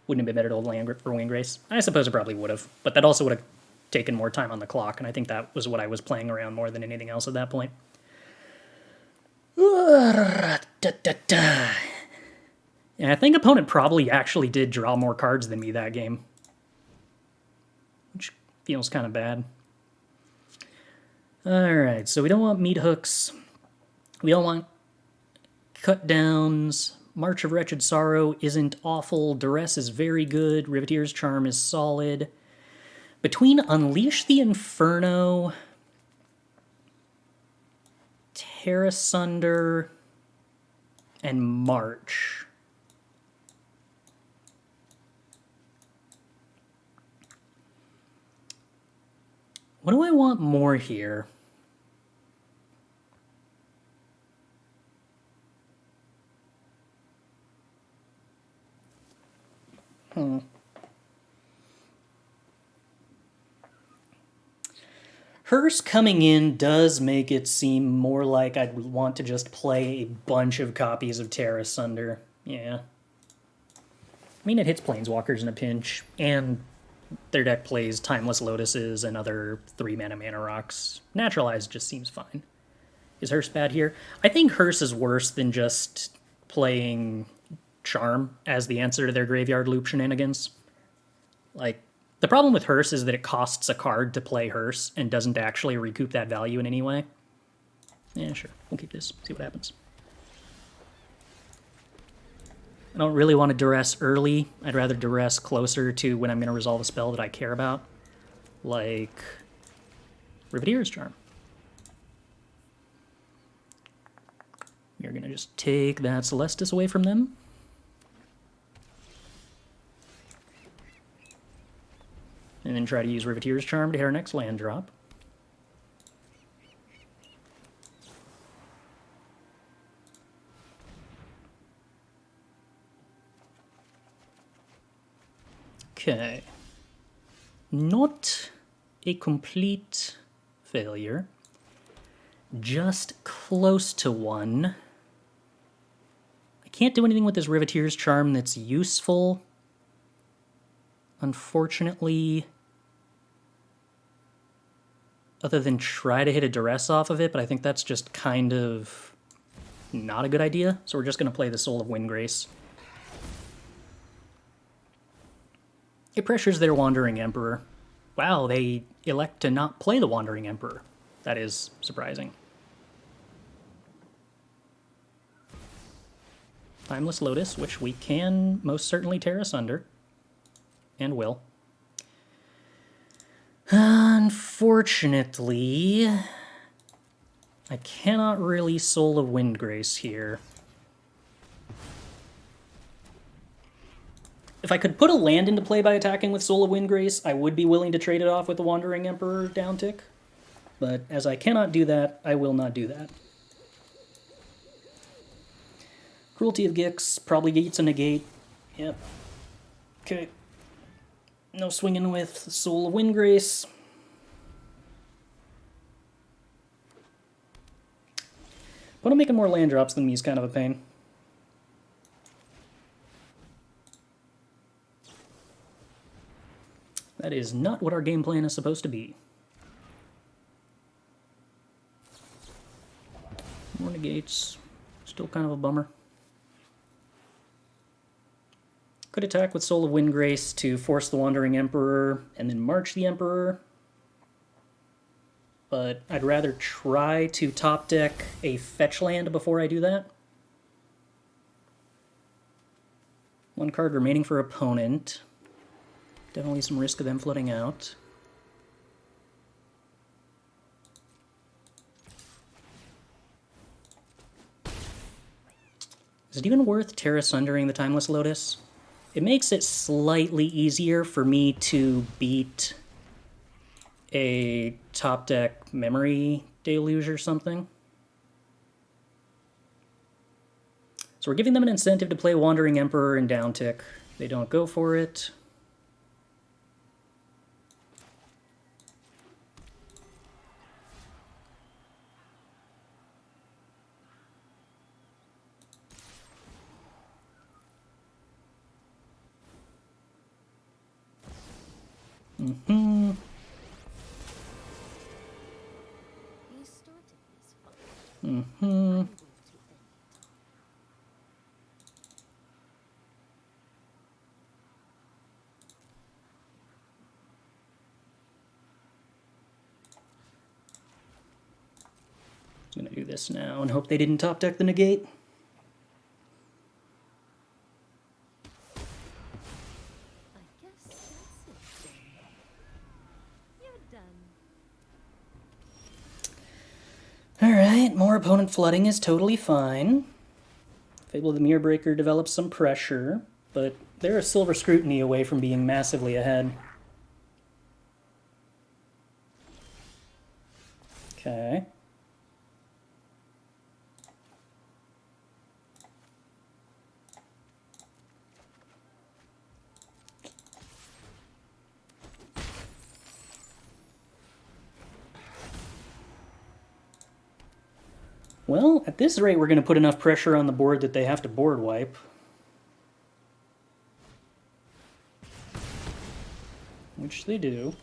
S1: Wouldn't it be better to hold land for Windgrace? I suppose it probably would have, but that also would have taken more time on the clock, and I think that was what I was playing around more than anything else at that point. And I think opponent probably actually did draw more cards than me that game, which feels kind of bad. Alright, so we don't want meat hooks. We don't want cut downs. March of Wretched Sorrow isn't awful. Duress is very good. Riveteers Charm is solid. Between Unleash the Inferno, Tear Asunder, and March. What do I want more here? Hearse coming in does make it seem more like I'd want to just play a bunch of copies of Tear Asunder. Yeah. I mean, it hits Planeswalkers in a pinch, and their deck plays Timeless Lotuses and other 3-mana mana rocks. Naturalized just seems fine. Is Hearse bad here? I think Hearse is worse than just playing Charm as the answer to their graveyard loop shenanigans. Like, the problem with Hearse is that it costs a card to play Hearse and doesn't actually recoup that value in any way. Yeah, sure. We'll keep this. See what happens. I don't really want to Duress early. I'd rather Duress closer to when I'm going to resolve a spell that I care about. Like Riveteers Charm. We're going to just take that Celestis away from them. And then try to use Riveteers Charm to hit our next land drop. Okay. Not a complete failure. Just close to one. I can't do anything with this Riveteers Charm that's useful. Unfortunately, other than try to hit a Duress off of it, but I think that's just kind of not a good idea. So we're just going to play the Soul of Windgrace. It pressures their Wandering Emperor. Wow, they elect to not play the Wandering Emperor. That is surprising. Timeless Lotus, which we can most certainly Tear Asunder. And will. Unfortunately, I cannot really Soul of Windgrace here. If I could put a land into play by attacking with Soul of Windgrace, I would be willing to trade it off with the Wandering Emperor downtick. But as I cannot do that, I will not do that. Cruelty of Gix probably gets a negate. Yep. Okay. No swinging with Soul of Windgrace. But making more land drops than me is kind of a pain. That is not what our game plan is supposed to be. More negates. Still kind of a bummer. Could attack with Soul of Windgrace to force the Wandering Emperor and then march the Emperor. But I'd rather try to top deck a fetch land before I do that. One card remaining for opponent. Definitely some risk of them flooding out. Is it even worth Tear Asundering the Timeless Lotus? It makes it slightly easier for me to beat a top deck Memory Deluge or something. So we're giving them an incentive to play Wandering Emperor and downtick. They don't go for it.
S4: You started this fight. I'm going to end it.
S1: I'm gonna do this now and hope they didn't top deck the negate.
S4: I guess that's it then. You're done.
S1: Alright, more opponent flooding is totally fine. Fable of the Mirror Breaker develops some pressure, but they're a Silver Scrutiny away from being massively ahead. Okay. Well, at this rate, we're going to put enough pressure on the board that they have to board wipe. Which they do.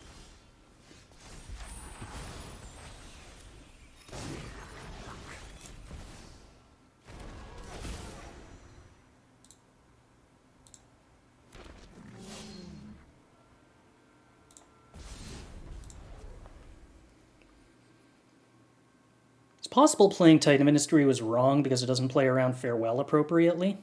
S1: Possible playing Titan Ministry was wrong because it doesn't play around Farewell appropriately.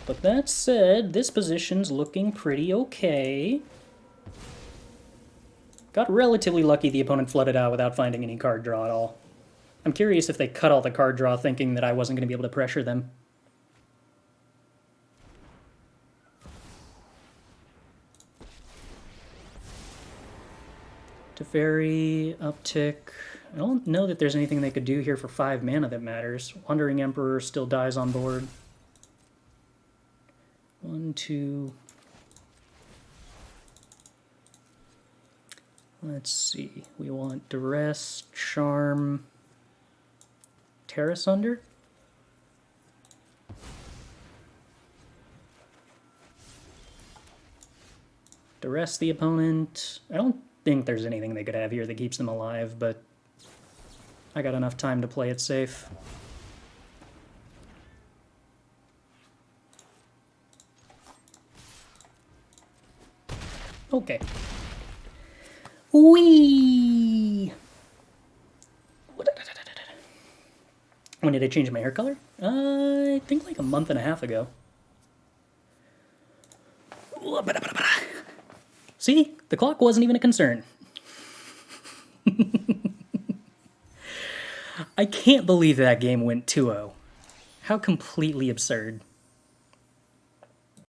S1: But that said, this position's looking pretty okay. Got relatively lucky the opponent flooded out without finding any card draw at all. I'm curious if they cut all the card draw thinking that I wasn't going to be able to pressure them. Teferi, uptick. I don't know that there's anything they could do here for 5 mana that matters. Wandering Emperor still dies on board. 1, 2... Let's see, we want Duress, Charm, Tear Asunder? Duress the opponent. I don't think there's anything they could have here that keeps them alive, but I got enough time to play it safe. Okay. Whee! When did I change my hair color? I think like a month and a half ago. See? The clock wasn't even a concern. I can't believe that game went 2-0. How completely absurd.